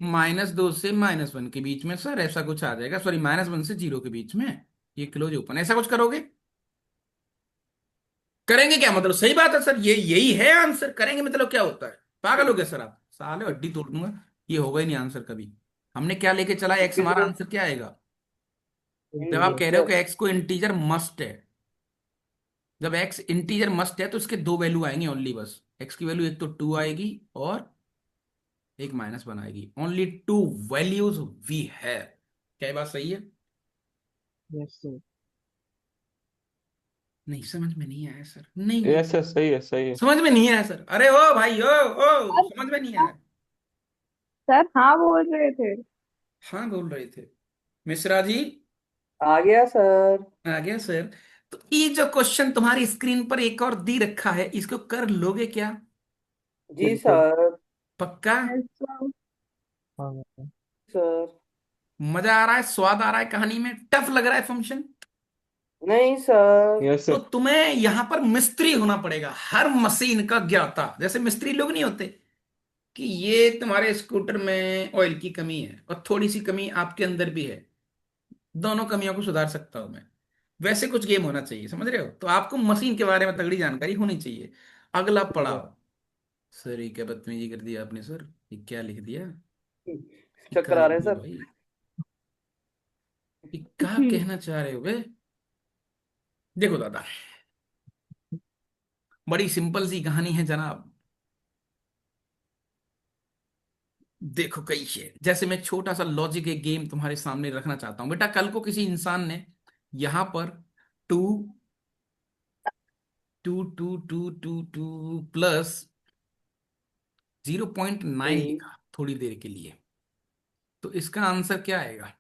-2 से -1 के बीच में सर, ऐसा कुछ आ जाएगा, सॉरी -1 से 0 के बीच में, ये क्लोज ओपन, ऐसा कुछ करोगे? करेंगे क्या मतलब? सही बात है सर, ये यही है आंसर। करेंगे मतलब क्या होता है? पागल हो गए सर आप, साले हड्डी तोड़ दूंगा। ये होगा ही नहीं आंसर कभी। हमने क्या लेके चला, एक्स, हमारा इंटीजर। आंसर क्या आएगा? जब आप कह रहे हो इंटीजर। कि एक्स को इंटीजर मस्ट है, जब एक्स इंटीजर मस्ट है तो इसके दो वैल्यू आएंगे ओनली, बस एक्स की वैल्यू एक तो टू आएगी और एक -1 आएगी, ओनली टू वैल्यूज वी है। क्या ये बात सही है? Yes sir. नहीं समझ में नहीं आया सर, नहीं यस सर, सही है, सही है। समझ में नहीं आया सर। अरे ओ भाई ओ सर समझ में नहीं आया। सर हाँ बोल रहे थे। हाँ बोल रहे थे मिश्रा जी। आ गया सर। आ गया सर। तो ये जो क्वेश्चन तुम्हारी स्क्रीन पर एक और दी रखा है, इसको कर लोगे क्या? जी बिल्कुल। सर। पक्का? Yes sir. हाँ। सर। मजा आ रहा है, स्वाद आ रहा है कहानी में, टफ लग रहा है फंक्शन? नहीं सर। यस तो सर। तुम्हें यहां पर मिस्त्री होना पड़ेगा, हर मशीन का ज्ञाता, जैसे मिस्त्री लोग नहीं होते कि ये तुम्हारे स्कूटर में ऑयल की कमी है और थोड़ी सी कमी आपके अंदर भी है, दोनों कमियों को सुधार सकता हूं मैं, वैसे कुछ गेम होना चाहिए, समझ रहे हो? तो आपको मशीन के बारे में तगड़ी जानकारी होनी चाहिए। अगला पड़ाव। सर ये क्या बदतमीजी कर दिया आपने सर, ये क्या लिख दिया, ये चक्कर क्या आ लिख रहे हैं दिया सर। भाई, ये क्या कहना चाह रहे हो बे? देखो दादा, बड़ी सिंपल सी कहानी है जनाब। देखो कही है, जैसे मैं छोटा सा लॉजिक एक गेम तुम्हारे सामने रखना चाहता हूं बेटा। कल को किसी इंसान ने यहां पर two two two two two two plus 0.9 जी। लिखा थोड़ी देर के लिए, तो इसका आंसर क्या आएगा?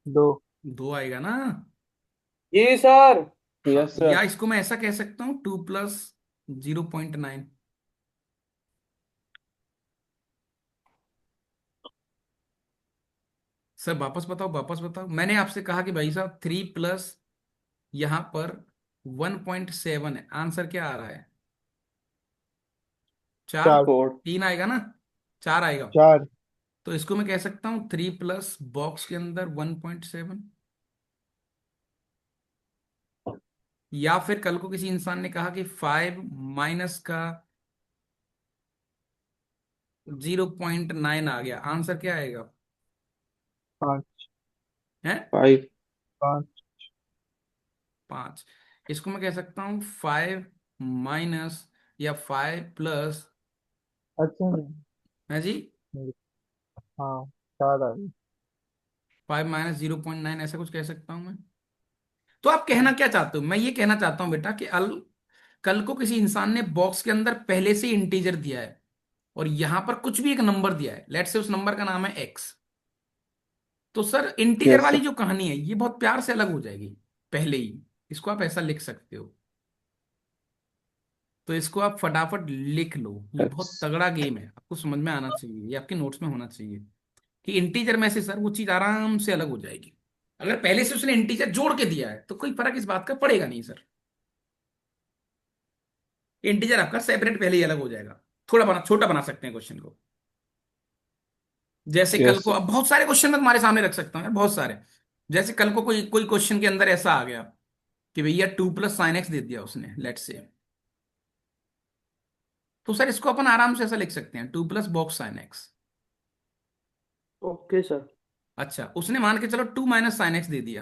दो। 2 आएगा ना? जी सर। हाँ, यस या सर। इसको मैं ऐसा कह सकता हूं 2 + 0.9। सर वापस बताओ, वापस बताओ। मैंने आपसे कहा कि भाई साहब 3 प्लस यहां पर 1.7 है, आंसर क्या आ रहा है? चार, चार। 4, 3 आएगा ना, 4 आएगा। चार। तो इसको मैं कह सकता हूँ 3 प्लस बॉक्स के अंदर 1.7। या फिर कल को किसी इंसान ने कहा कि 5 माइनस का 0.9 आ गया, आंसर क्या आएगा? पाँच। है 5, 5। 5। इसको मैं कह सकता हूँ 5 माइनस या 5 प्लस, अच्छा नहीं। है जी, नहीं, हाँ, चार आ गई। 5 माइनस 0.9, ऐसा कुछ कह सकता हूँ मैं। तो आप कहना क्या चाहते हो? मैं ये कहना चाहता हूँ बेटा कि कल को किसी इंसान ने बॉक्स के अंदर पहले से इंटीजर दिया है और यहां पर कुछ भी एक नंबर दिया है, लेट्स से उस नंबर का नाम है एक्स। तो सर इंटीजर यस वाली सर, जो कहानी है ये बहुत प्यार से अलग हो जाएगी पहले ही। इसको आप ऐसा लिख सकते हो। तो इसको आप फटाफट लिख लो, ये बहुत यस तगड़ा गेम है, आपको समझ में आना चाहिए, ये आपके नोट्स में होना चाहिए कि इंटीजर में से सर वो चीज आराम से अलग हो जाएगी। अगर पहले से उसने इंटीजर जोड़ के दिया है तो कोई फर्क इस बात का पड़ेगा नहीं सर। इंटीजर आपका सेपरेट पहले ही अलग हो जाएगा। थोड़ा बना छोटा बना सकते हैं क्वेश्चन को। जैसे कल यस को अब बहुत सारे क्वेश्चन मैं तुम्हारे सामने रख सकता हूँ यार, बहुत सारे। जैसे कल को कोई कोई क्वेश्चन के अंदर ऐसा आ गया कि भैया 2 + sin x दे दिया उसने, लेट से। तो सर इसको अपन आराम से ऐसा लिख सकते हैं, 2 + box sin x। Okay sir. अच्छा, उसने मान के चलो 2 - sin x दे दिया।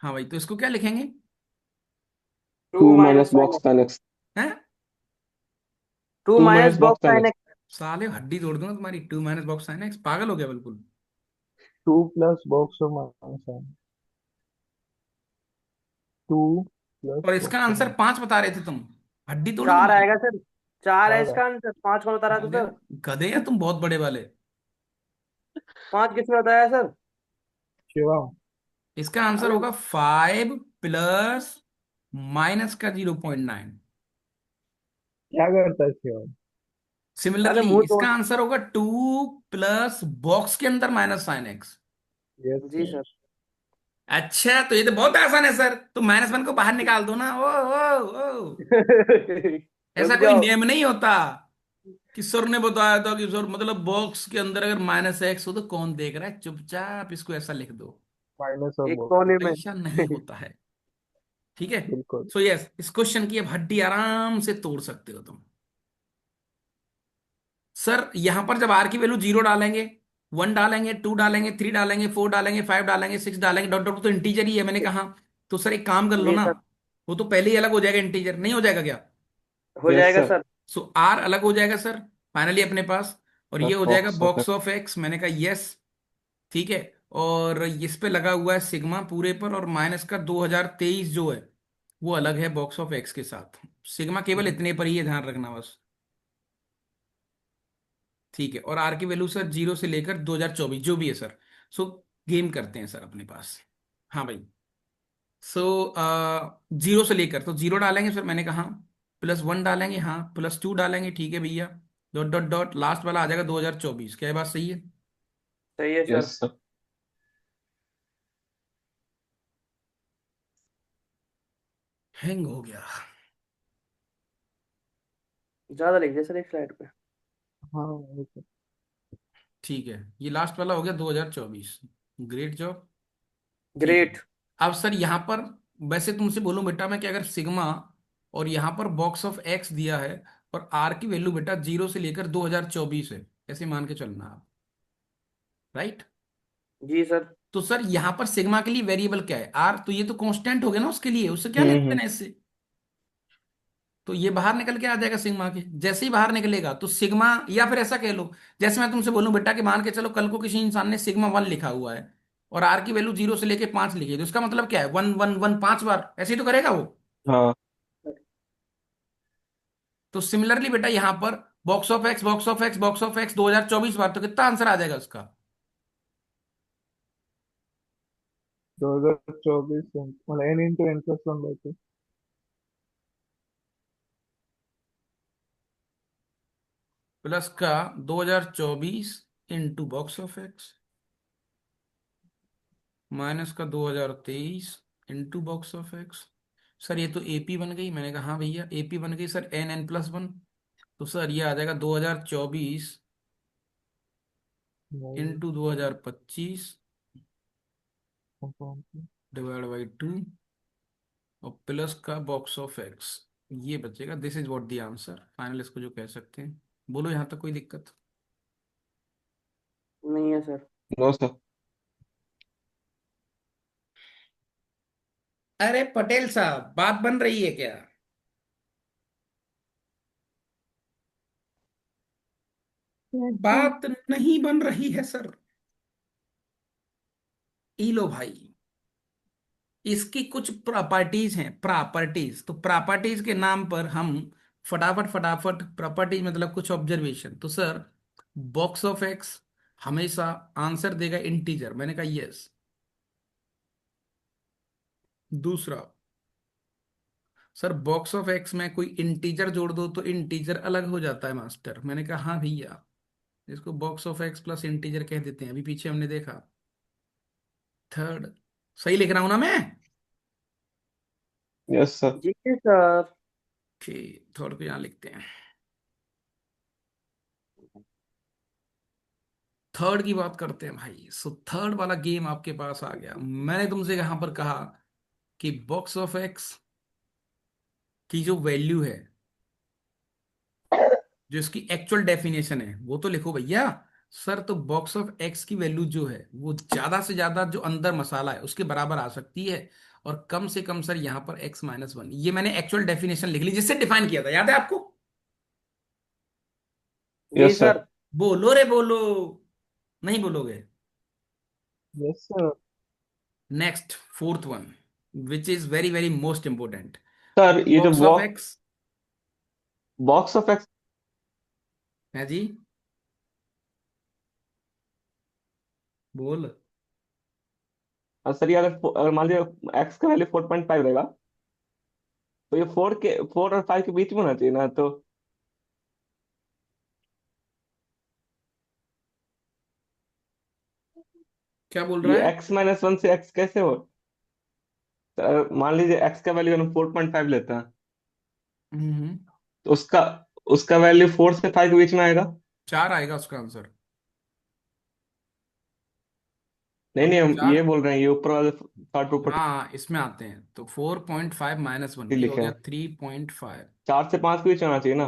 हाँ भाई, तो इसको क्या लिखेंगे? 2 2 minus minus sine box x. sin x, हैं? 2 2 minus minus box box sin sine x, x. साले हड्डी तोड़ दूंगा तुम्हारी, 2 - बॉक्स sin x, पागल हो गया बिल्कुल। 2 + बॉक्स ऑफ माइनस। 2 प्लस और इसका बॉक्स ऑफ आंसर माइनस। 5 बता रहे थे तुम, हड्डी तोड़ू 4 तुम्हारी। आएगा सर। 4 है चार है। इसका आंसर, 5 कौन बता रहा था साले सर? गधे हैं तुम बहुत बड़े वाले। 5 किसने बताया सर? शिवम। इसका आंसर अरे होगा 5 प्लस माइनस का 0.9। क्या करता है शिवम? अरे सिमिलरली मुंह तोड़। इसका आंसर होगा 2 + बॉक्स के अंदर -sin x। यस जी सर। सर। अच्छा, तो ये तो बहुत आसान है सर, तो -1 को बाहर निकाल दो ना। ओ ओ ओ, ऐसा रुक कोई जाओ। नियम नहीं होता कि सर ने बताया था कि सर मतलब बॉक्स के अंदर अगर -x हो तो कौन देख रहा है, चुपचाप इसको ऐसा लिख दो। माइनस ऑफ एक बॉक्स। कोने में। ऐसा नहीं होता है। ठीक है। बिल्कुल। सो यस, इस क्वेश्चन की अब हड्डी आराम से तोड़ सकते हो तुम। सर यहां पर जब आर की वैल्यू 0 डालेंगे, 1 डालेंगे, 2 डालेंगे, 3 डालेंगे, 4 डालेंगे, 5 डालेंगे, 6 डालेंगे, डॉट डॉट, तो इंटीजर ही है मैंने कहा। तो सर एक काम कर लो जी ना, सर। वो तो पहले ही अलग हो जाएगा, इंटीजर नहीं हो जाएगा क्या? हो यस जाएगा सर, सर। सो आर अलग हो जाएगा सर, फाइनली अपने पास। और ये plus हो जाएगा box of box x, of x, मैंने कहा यस। ठीक है। और इस पे लगा हुआ है सिग्मा पूरे पर, और माइनस का 2023 जो है वो अलग है बॉक्स ऑफ एक्स के साथ। सिग्मा केवल इतने पर ही है, ध्यान रखना बस। ठीक है। और आर की वैल्यू सर 0 से लेकर 2024 जो भी है सर। सो गेम करते हैं सर अपने पास। हाँ भाई। सो 0 से लेकर, तो 0 डालेंगे सर मैंने कहा, +1 डालेंगे, हाँ, +2 डालेंगे, ठीक है भैया, डॉट डॉट डॉट, लास्ट वाला आ जाएगा 2024। क्या ये बात सही है? सही है सर। yes sir, हैंग हो गया। ज्यादा लिख दिया सर एक स्लाइड पे। हाँ वही तो। ठीक है, ये लास्ट वाला हो गया 2024। Great job. ठीक है। ग्रेट। अब सर यहाँ पर वैसे तुमसे बोलूं बेटा मैं कि अगर सिग्मा और यहाँ पर बॉक्स ऑफ एक्स दिया है और आर की वैल्यू बेटा 0 से लेकर 2024 है, ऐसे मान के चलना आप, राइट? जी सर। तो सर यहाँ पर सिग्मा के लिए वेरिएबल क्या है? आर, तो ये तो कांस्टेंट हो गया ना उसके लिए, उससे क्या लेना हम्म, देना है इससे? तो ये बाहर निकल के आ जाएगा सिग्मा के, जैसे ही बाहर निकलेगा तो सिग्मा, या फिर ऐसा कह लो, जैसे मैं तुमसे बोलूं बेटा कि मान के चलो कल को किसी इंसान ने सिग्मा 1 लिखा हुआ है और आर की वैल्यू 0 से लेके 5 लिखी है, तो इसका मतलब क्या है? 1 1 1 5 बार, ऐसे ही तो करेगा वो। हाँ तो सिमिलरली बेटा यहां पर box of x, box of x, box of x 2024 बार, तो कितना आंसर आ जाएगा उसका? 2024 मतलब n × n+1/2। प्लस का 2024 into box of x, minus का 2023 into box of x, sir ये तो एपी बन गई। मैंने कहा हाँ भैया एपी बन गई सर, n n+1। तो सर ये आ जाएगा 2024 नहीं, इंटू 2025 डिवाइड बाई 2 और प्लस का बॉक्स ऑफ एक्स, ये बचेगा। This is what the answer final, इसको जो कह सकते हैं। बोलो यहाँ तक कोई दिक्कत? नहीं है सर। No sir. अरे पटेल साहब बात बन रही है क्या? Yes sir. बात नहीं बन रही है सर। ई लो भाई, इसकी कुछ प्रॉपर्टीज हैं, प्रॉपर्टीज। तो प्रॉपर्टीज के नाम पर हम फटाफट फटाफट, प्रॉपर्टीज मतलब कुछ ऑब्जर्वेशन। तो सर बॉक्स ऑफ एक्स हमेशा आंसर देगा इंटीजर, मैंने कहा यस। दूसरा, सर बॉक्स ऑफ एक्स में कोई इंटीजर जोड़ दो तो इंटीजर अलग हो जाता है मास्टर, मैंने कहा हाँ भैया। इसको box of x plus integer कह देते हैं, अभी पीछे हमने देखा। थर्ड, सही लिख रहा हूं ना मैं? Yes sir. जी सर। थर्ड को यहां लिखते हैं। थर्ड की बात करते हैं भाई। सो थर्ड वाला गेम आपके पास आ गया। मैंने तुमसे यहां पर कहा कि बॉक्स ऑफ एक्स की जो वैल्यू है, जो इसकी एक्चुअल डेफिनेशन है वो तो लिखो भैया। सर तो बॉक्स ऑफ एक्स की वैल्यू जो है वो ज्यादा से ज्यादा जो अंदर मसाला है उसके बराबर आ सकती है, और कम से कम सर यहाँ पर x-1, ये मैंने एक्चुअल डेफिनेशन लिख ली जिससे डिफाइन किया था, याद है आपको? जी यस सर। सर। बोलो रे बोलो, नहीं बोलोगे? Yes sir. Next fourth one, which is very very most important. Sir ये जो box of x box of x. है जी, बोल। सर ये अगर मान लिया एक्स का वैल्यू 4.5 रहेगा, तो ये 4 और 5 के बीच में होना चाहिए ना, तो क्या बोल रहा ये है? x-1 से x कैसे हो? मान लीजिए एक्स का वैल्यू हम 4.5 लेते हैं, हम्म। तो उसका उसका वैल्यू 4 से 5 के बीच में आएगा। 4 आएगा उसका आंसर। नहीं अब नहीं, हम ये चार, बोल रहे हैं, ये ऊपर वाले पार्ट ऊपर हाँ इसमें आते हैं। तो 4.5-1, ये हो लिखे गया हैं। 3.5। 4 से 5 के बीच में होना चाहिए ना।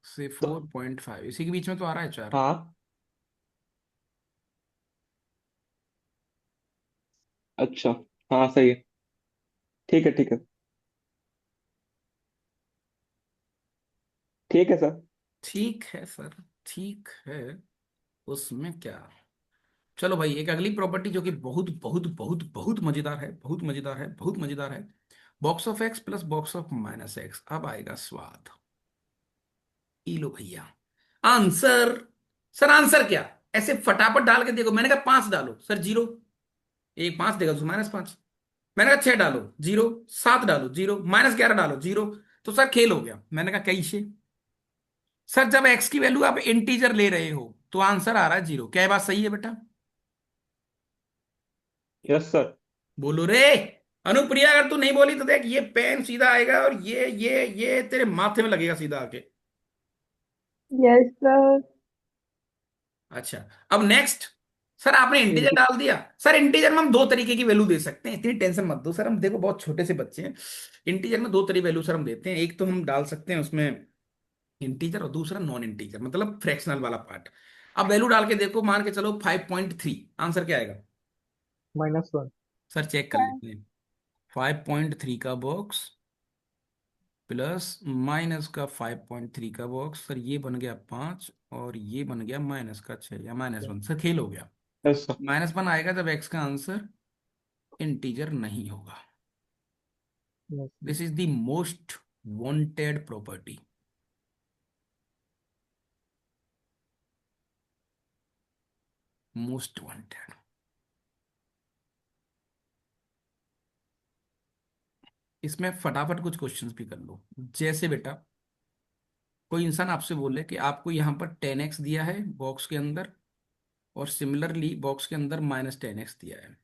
से तो 4.5 इसी के बीच में तो आ रहा है 4। हाँ। अच्छा। हाँ सही है। ठीक है ठीक है। ठीक है सर। ठीक है सर, ठीक है, उसमें क्या। चलो भाई एक अगली प्रॉपर्टी जो कि बहुत बहुत बहुत बहुत मजेदार है, बहुत मजेदार है, बहुत मजेदार है। Box of x plus box of minus x, अब आएगा स्वाद। ई लो भैया आंसर। सर आंसर क्या, ऐसे फटाफट डाल के देखो। मैंने कहा 5 डालो सर, 0। एक 5 देगा तो -5। मैंने कहा 6 डालो, 0। 7 डालो, 0। -11 डालो, 0। तो सर खेल हो गया। मैंने कहा कैसे? सर जब एक्स की वैल्यू आप इंटीजर ले रहे हो तो आंसर आ रहा है 0। क्या ये बात सही है बेटा? Yes sir. बोलो रे। अनुप्रिया अगर तू नहीं बोली तो देख, ये पेन सीधा आएगा और ये तेरे माथे में लगेगा सीधा आके। Yes sir. अच्छा, अब नेक्स्ट। सर आपने इंटीजर इंटी डाल दिया। सर इंटीजर में हम दो तरीके की वैल्यू दे सकते हैं, इतनी टेंशन मत दो सर। हम देखो बहुत छोटे से बच्चे हैं। इंटीजर में दो तरीके वैल्यू सर हम देते हैं। एक तो हम डाल सकते हैं उसमें इंटीजर, और दूसरा नॉन इंटीजर मतलब फ्रैक्शनल वाला पार्ट। अब वैल्यू डाल के देखो, मान के चलो 5.3, आंसर क्या आएगा? -1। सर चेक कर लेते हैं। 5.3 का बॉक्स प्लस माइनस का 5.3 का बॉक्स, सर ये बन गया 5, और ये बन गया -6 या -1। सर खेल हो गया। Yes sir. -1 आएगा जब एक्स का आंसर इंटीजर नहीं होगा। Yes. This is the most wanted property, most wanted. इसमें फटाफट कुछ क्वेश्चंस भी कर लो। जैसे बेटा कोई इंसान आपसे बोले कि आपको यहाँ पर 10x दिया है बॉक्स के अंदर, और सिमिलरली बॉक्स के अंदर -10x दिया है।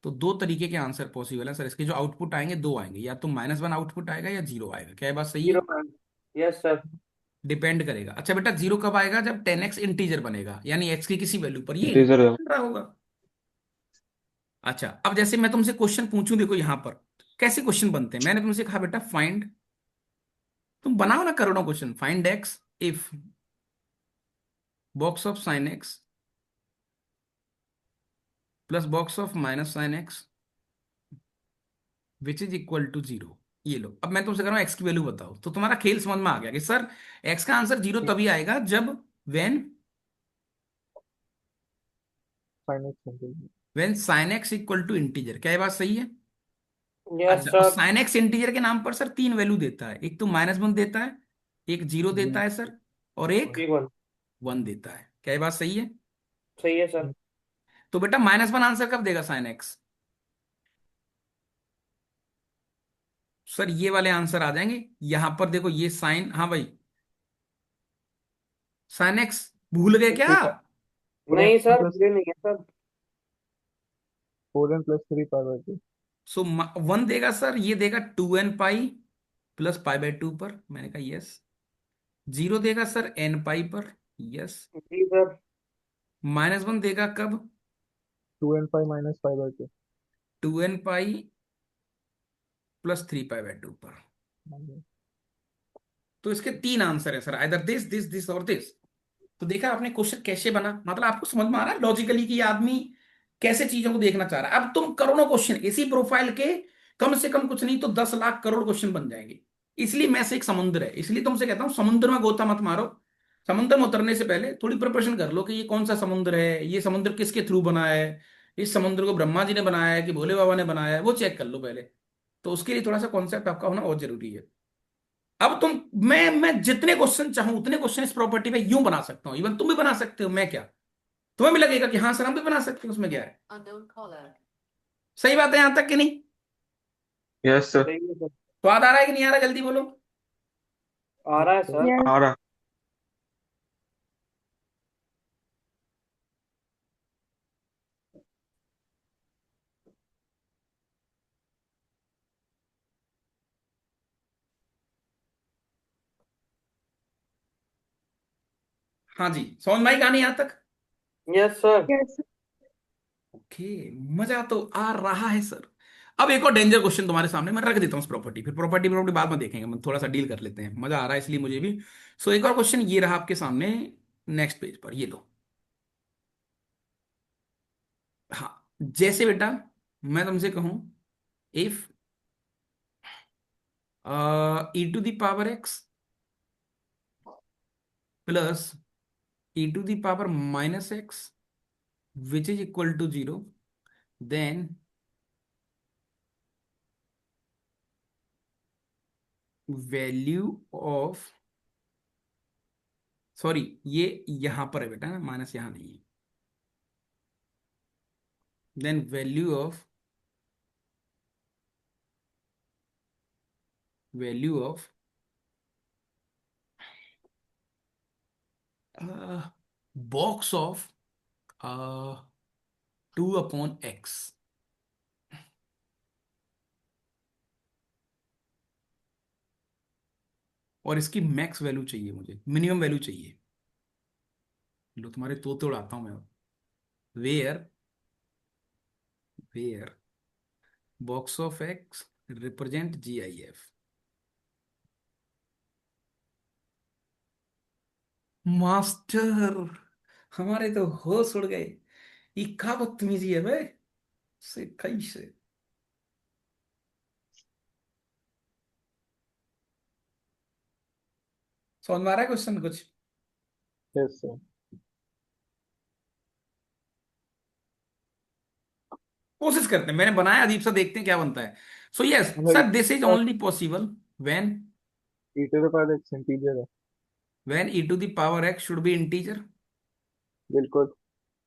तो दो तरीके के आंसर पॉसिबल है सर। इसके जो आउटपुट आएंगे दो आएंगे, या तो -1 आउटपुट आएगा या 0 आएगा। क्या ये बात सही है? 0। Yes sir. डिपेंड करेगा। अच्छा बेटा, 0 कब आएगा? जब 10x इंटीजर बनेगा, यानी x की किसी वैल्यू पर ये इंटीजर बन रहा होगा। अच्छा, अब जैसे मैं तुमसे क्वेश्चन पूछूं, देखो यहां पर कैसे क्वेश्चन बनते हैं। मैंने तुमसे कहा बेटा फाइंड, तुम बनाओ ना करोड़ों question. Find x if box of sine x plus box of minus sine x which is equal to 0। ये लो, अब मैं तुमसे कह रहा हूं x की वैल्यू बताओ। तो तुम्हारा खेल समझ में आ गया कि सर x का आंसर 0 तभी आएगा जब when finance when sine x equal to integer. क्या ये बात सही है? यस अच्छा, और सर। साइन एक्स इंटीजर के नाम पर सर तीन वैल्यू देता है। एक तो -1 देता है, एक 0 देता है सर, और एक बी वन। 1 देता है। क्या ये बात सही है? सही है सर। तो बेटा -1 आंसर कब देगा साइन एक्स? सर ये वाले आंसर आ जाएंगे यहां पर। देखो ये साइन, हाँ भाई, साइन एक्स भूल गए क्या? नहीं सर, प्लस ये नहीं है सर। 4n+3 power 2। सो 1 देगा सर, ये देगा 2n पाई प्लस पाई/2 पर। मैंने कहा यस। 0 देगा सर n पाई पर। यस। जी सर। -1 देगा कब? 2n पाई - पाई/2। 2n पाई प्लस 3 पाई/2 पर। तो इसके तीन आंसर है sir, either this this this और दिस। तो देखा आपने क्वेश्चन कैसे बना? मतलब आपको समझ में आ रहा है लॉजिकली कि ये आदमी कैसे चीजों को देखना चाह रहा है। अब तुम करोड़ों क्वेश्चन इसी प्रोफाइल के, कम से कम कुछ नहीं तो 10 लाख करोड़ क्वेश्चन बन जाएंगे। इसलिए मैं से एक समुद्र है, इसलिए तुमसे कहता हूं समुद्र में गोता मत मारो। समुद्र में उतरने से पहले थोड़ी प्रिपरेशन कर लो कि ये कौन सा समुद्र है, ये समुद्र किसके थ्रू बना है, इस समुद्र को ब्रह्मा जी ने बनाया है कि भोले बाबा ने बनाया है, वो चेक कर लो पहले। तो उसके लिए थोड़ा सा कॉन्सेप्ट आपका होना बहुत जरूरी है। अब तुम, मैं जितने क्वेश्चन चाहूं उतने क्वेश्चन इस प्रॉपर्टी पे यूं बना सकता हूं। इवन तुम भी बना सकते हो। मैं क्या, तुम्हें भी लगेगा कि हाँ सर हम भी बना सकते हैं, उसमें क्या है? सही बात है यहां तक कि नहीं? Yes sir. सही है सर। स्वाद आ रहा है कि नहीं आ रहा? जल्दी बोलो। आ रहा है सर। Yes. आ रहा। हाँ जी, समझ में आई कहानी यहां तक? Yes sir. Yes. ओके, मजा तो आ रहा है सर। अब एक और डेंजर क्वेश्चन तुम्हारे सामने मैं रख देता हूँ। प्रॉपर्टी फिर प्रॉपर्टी प्रॉपर्टी बाद में देखेंगे, हम थोड़ा सा डील कर लेते हैं, मजा आ रहा है इसलिए मुझे भी। सो एक और क्वेश्चन ये रहा आपके सामने, नेक्स्ट पेज पर, ये लो। हाँ, जैसे बेटा मैं तुमसे कहूं if e⁻x plus e⁻−x which is equal to 0, then value of, sorry ये यहां पर है बेटा ना, माइनस यहां नहीं है। Then value of box of 2/x। और इसकी मैक्स वैल्यू चाहिए मुझे, मिनिमम वैल्यू चाहिए। लो तुम्हारे तोते उड़ाता हूं मैं। Where where box of x represent GIF। Master, हमारे तो होश उड़ गए। ये क्या बदतमीजी है बे, से कैसे? समझ में आ रहा है क्वेश्चन कुछ? Yes sir. कोशिश करते हैं, मैंने बनाया अजीब सा, देखते हैं क्या बनता है। सो यस मतलब sir, this is only possible when e⁻x integer है। e⁻x should be integer. बिल्कुल।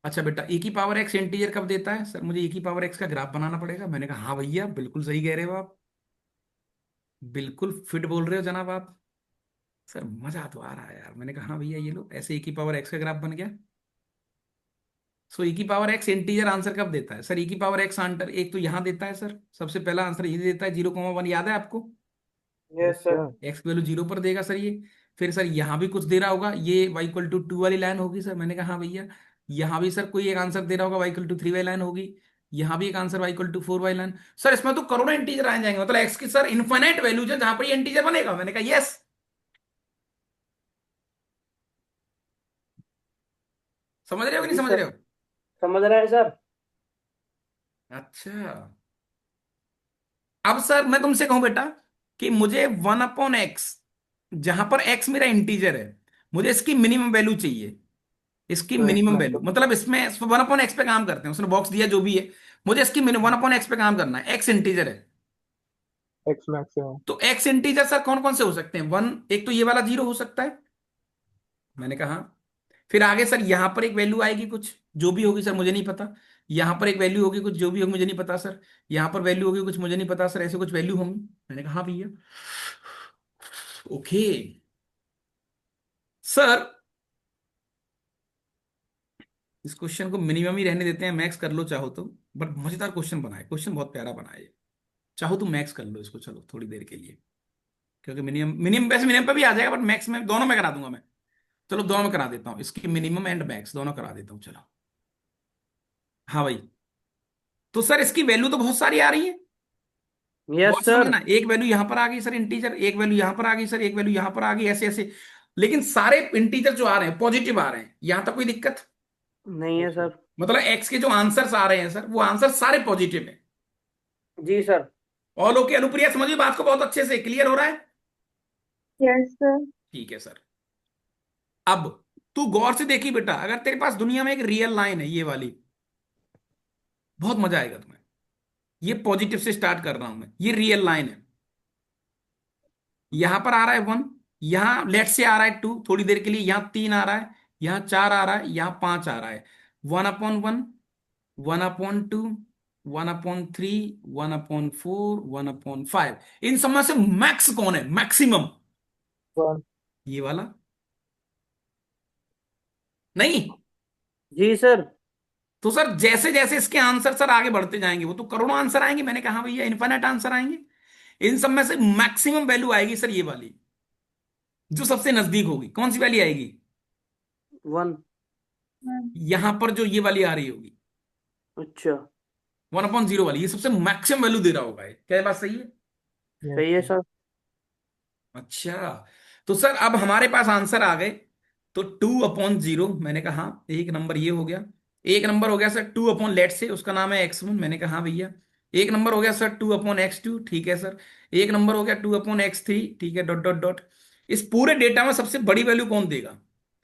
अच्छा बेटा, e⁻x इंटीजर कब देता है? सर मुझे e⁻x का ग्राफ बनाना पड़ेगा। मैंने कहा हाँ भैया, बिल्कुल सही कह रहे हो आप, बिल्कुल फिट बोल रहे हो जनाब आप। सर मजा तो आ रहा है यार। मैंने कहा हाँ भैया, ये लो ऐसे e⁻x का ग्राफ बन गया। सो ई की पावर एक्स इंटीजर आंसर कब देता है सर? ई की पावर एक्स आंसर एक तो यहां देता है सर, सबसे पहला आंसर ये देता है 0,1, याद है आपको? Yes sir. अच्छा। एक्स की वैल्यू 0 पर देगा सर ये। फिर सर यहाँ भी कुछ दे रहा होगा, ये y इक्वल टू 2 वाली लाइन होगी सर। मैंने कहा हाँ भैया। यहाँ भी सर कोई एक आंसर दे रहा होगा, y इक्वल टू 3 वाली लाइन होगी। यहाँ भी एक आंसर y इक्वल टू 4 वाली लाइन। सर इसमें तो करोड़ों इंटीजर आ जाएंगे, मतलब x की सर इनफाइनाइट वैल्यूज है जहां पर ये इंटीजर बनेगा। मैंने कहा यस। समझ रहे हो कि नहीं जी समझ सर, रहे हो? समझ रहे हैं सर। अच्छा। अब सर मैं तुमसे कहूं बेटा कि मुझे 1/x, जहां पर x मेरा इंटीजर है, मुझे इसकी मिनिमम वैल्यू चाहिए। इसकी तो एक्स मिनिमम मैक्स वैल्यू मतलब इसमें 1/x पे काम करते हैं, उसने बॉक्स दिया जो भी है। मुझे इसकी 1/x पे काम करना है, x इंटीजर है। X maximum. तो x इंटीजर सर कौन कौन से हो सकते हैं? 1, एक तो ये वाला 0 हो सकता है। मैंने कहा हाँ। फिर आगे सर यहां पर एक वैल्यू आएगी कुछ, जो भी होगी सर मुझे नहीं पता। यहां पर एक वैल्यू होगी कुछ, जो भी होगी मुझे नहीं पता सर। यहां पर वैल्यू होगी कुछ, मुझे नहीं पता सर, ऐसे कुछ वैल्यू होंगी। मैंने कहा हाँ भैया। ओके सर, इस क्वेश्चन को मिनिमम ही रहने देते हैं, मैक्स कर लो चाहो तो। बट मजेदार क्वेश्चन बनाए, क्वेश्चन बहुत प्यारा बनाए। चाहो तो मैक्स कर लो इसको, चलो थोड़ी देर के लिए। क्योंकि मिनिमम मिनिमम वैसे मिनिमम पे भी आ जाएगा, बट मैक्स में दोनों में करा दूंगा मैं। चलो दोनों में करा देता हूँ, इसकी मिनिमम एंड मैक्स दोनों करा देता हूँ, चलो। हाँ भाई। तो सर इसकी वैल्यू तो बहुत सारी आ रही है। यस बहुत सर। समझना, एक वैल्यू यहां पर आ गई सर इंटीजर, एक वैल्यू यहां पर आ गई सर, एक वैल्यू यहां पर आ गई, ऐसे ऐसे। लेकिन सारे इंटीजर जो आ रहे हैं पॉजिटिव आ रहे हैं, यहां तक कोई दिक्कत? नहीं है सर। मतलब एक्स के जो आंसर्स आ रहे हैं सर, वो आंसर सारे पॉजिटिव हैं। जी सर। ऑल ओके अनुप्रिया, समझिए बात को बहुत अच्छे से, क्लियर हो रहा है? Yes, sir. ठीक है सर। अब तू गौर से देखी बेटा, अगर तेरे पास दुनिया में एक रियल लाइन है ये वाली, बहुत मजा आएगा तुम्हें। ये पॉजिटिव से स्टार्ट कर रहा हूं मैं, ये रियल लाइन है। यहां पर आ रहा है 1, यहां लेट से आ रहा है 2 थोड़ी देर के लिए, यहां 3 आ रहा है, यहां 4 आ रहा है, यहां 5 आ रहा है। 1/1, 1/2, 1/3, 1/4, 1/5। इन सब में से मैक्स कौन है, मैक्सिमम? वन। ये वाला। नहीं। जी सर। तो सर जैसे जैसे इसके आंसर सर आगे बढ़ते जाएंगे, वो तो करोड़ों आंसर आएंगे। मैंने कहा भैया इनफाइनाइट आंसर आएंगे। इन सब में से मैक्सिमम वैल्यू आएगी सर ये वाली, जो सबसे नजदीक होगी। कौन सी वाली आएगी? 1। यहां पर जो ये वाली आ रही होगी, अच्छा। 1/0 वाली, ये सबसे मैक्सिमम वैल्यू दे रहा होगा। ये क्या ये बात सही है? यस सही है सर। सर। अच्छा। तो सर अब हमारे पास आंसर आ गए। तो 2/0, मैंने कहा हाँ, एक नंबर ये हो गया। एक नंबर हो गया सर 2 लेट से, उसका नाम है x1, मैंने कहा हाँ भैया। एक नंबर हो गया सर 2/x2, ठीक है सर। एक नंबर हो गया 2/x3, ठीक है, डॉट डॉट डॉट। इस पूरे डेटा में सबसे बड़ी वैल्यू कौन देगा?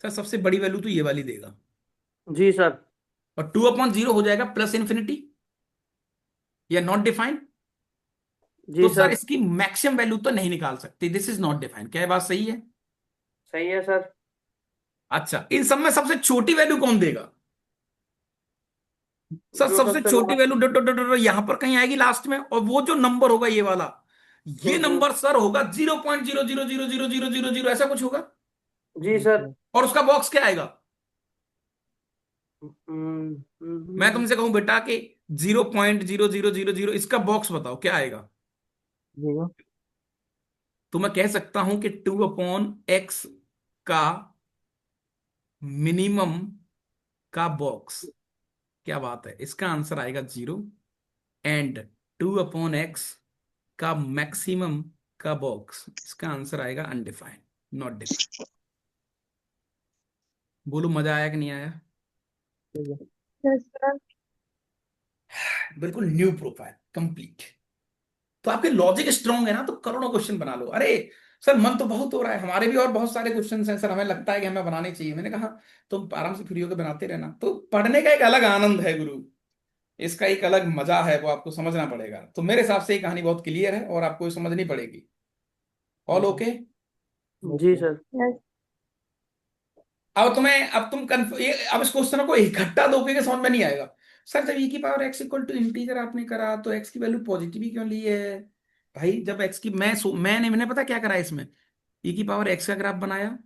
सर सबसे बड़ी वैल्यू तो ये वाली देगा। जी सर। और 2/0 हो जाएगा प्लस इन्फिनिटी या नॉट डिफाइंड। तो जी सर सर। इसकी मैक्सिमम वैल्यू तो नहीं निकाल सकते, दिस इज नॉट डिफाइंड। क्या ये बात सही है? सही है सर। अच्छा, इन सब में सबसे छोटी वैल्यू कौन देगा? सर जो सबसे सबसे छोटी last. Value dot dot dot dot यहां पर कहीं आएगी लास्ट में, और वो जो नंबर होगा ये वाला, ये हम्म। नंबर सर होगा 0.0000000, ऐसा कुछ होगा। जी यस सर। सर। और उसका बॉक्स क्या आएगा? मैं हम्म। तुमसे कहूं बेटा कि 0.0000, इसका बॉक्स बताओ क्या आएगा? जीरो। तो मैं कह सकता हूं कि 2/x का मिनिमम का बॉक्स, क्या बात है, इसका आंसर आएगा 0। एंड 2/x का मैक्सिमम का बॉक्स, इसका आंसर आएगा अनडिफाइंड, नॉट डिफाइंड। बोलो मजा आया कि नहीं आया? ठीक है। Yes, sir. बिल्कुल न्यू प्रोफाइल कंप्लीट। तो आपके लॉजिक स्ट्रांग है ना, तो करोड़ों क्वेश्चन बना लो। अरे सर मन तो बहुत हो रहा है, हमारे भी और बहुत सारे क्वेश्चन हैं सर, हमें लगता है कि हमें बनाने चाहिए। मैंने कहा तुम आराम से फ्री होकर बनाते रहना। तो पढ़ने का एक अलग आनंद है गुरु, इसका एक अलग मजा है, वो आपको समझना पड़ेगा। तो मेरे हिसाब से ये कहानी बहुत क्लियर है और आपको ये समझनी पड़ेगी। All yes okay? यस जी सर। सर। Yes. अब तुम्हें, अब तुम अब इस क्वेश्चन को इकट्ठा दोगे कि समझ में नहीं आएगा। सर जब e की power x equal to integer आपने करा, तो x की वैल्यू पॉजिटिव ही क्यों ली है? भाई जब x की मैंने पता क्या करा इसमें, e की पावर x का ग्राफ बनाया,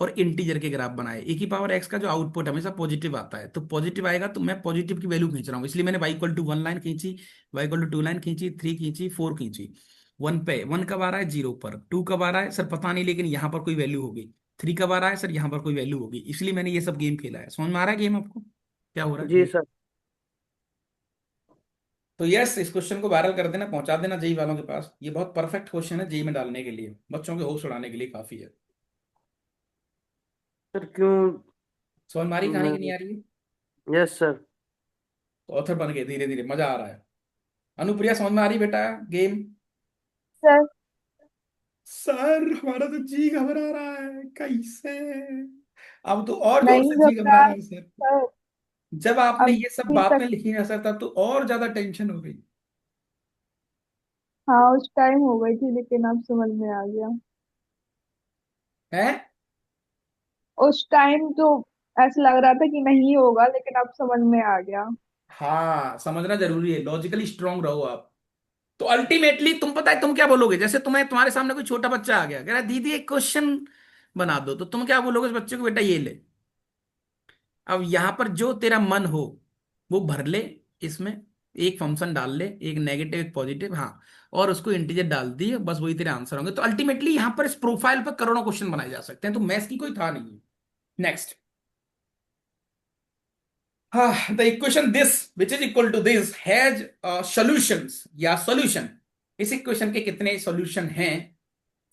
और इंटीजर के ग्राफ बनाए। ए की पावर एक्स का जो आउटपुट हमेशा पॉजिटिव आता है, तो पॉजिटिव आएगा तो मैं पॉजिटिव की वैल्यू खींच रहा हूँ, इसलिए मैंने वाई इक्वल टू 1 लाइन खींची, वाई इक्वल टू 2 लाइन खींची, 3 खींची, 4 खींची। 1 पे 1 कब आ रहा है, 0 पर। 2 कब आ रहा है सर, पता नहीं, लेकिन यहाँ पर कोई वैल्यू होगी। 3 कब आ रहा है सर, यहाँ पर कोई वैल्यू होगी, इसलिए मैंने ये सब गेम खेला है। समझ में आ रहा है गेम आपको क्या हो रहा जी है? सर। तो यस, इस क्वेश्चन को वायरल कर देना, पहुंचा देना जेई वालों के पास। ये बहुत परफेक्ट क्वेश्चन है जेई में डालने के लिए, बच्चों के होश उड़ाने के लिए काफी है। सर क्यों? समझ मारी कहानी की नहीं आ रही है? Yes sir. तो ऑथर बन गए धीरे धीरे, मजा आ रहा है। अनुप्रिया समझ में आ रही बेटा गेम? सर सर हमारा तो जी घबरा रहा है, कैसे? अब तो और जोर नहीं से जी घबरा घबरा रहा है सर। सर। जब आपने ये सब अभी बातें तक लिखी ना सर, तब तो और ज्यादा टेंशन हो गई हाँ उस टाइम हो गई थी, लेकिन अब समझ में आ गया। है। उस टाइम तो ऐसा लग रहा था कि नहीं होगा, लेकिन अब समझ में आ गया। हाँ, समझना जरूरी है, लॉजिकली स्ट्रांग रहो आप। तो अल्टीमेटली तुम, पता है तुम क्या बोलोगे? जैसे तुम्हारे सामने कोई छोटा बच्चा आ गया, कह रहा है दीदी एक क्वेश्चन बना दो, तो तुम क्या बोलोगे उस बच्चे को? बेटा ये ले, अब यहां पर जो तेरा मन हो वो भर ले इसमें, एक फंक्शन डाल ले, एक नेगेटिव एक पॉजिटिव, हाँ, और उसको इंटीजर डाल दिए, बस वही तेरे आंसर होंगे। तो अल्टीमेटली यहां पर इस प्रोफाइल पर करोड़ों क्वेश्चन बनाए जा सकते हैं, तो मैथ्स की कोई था नहीं। नेक्स्ट, हाँ, the equation this which is equal to this has solutions या सॉल्यूशन। इस इक्वेशन के कितने सॉल्यूशन हैं?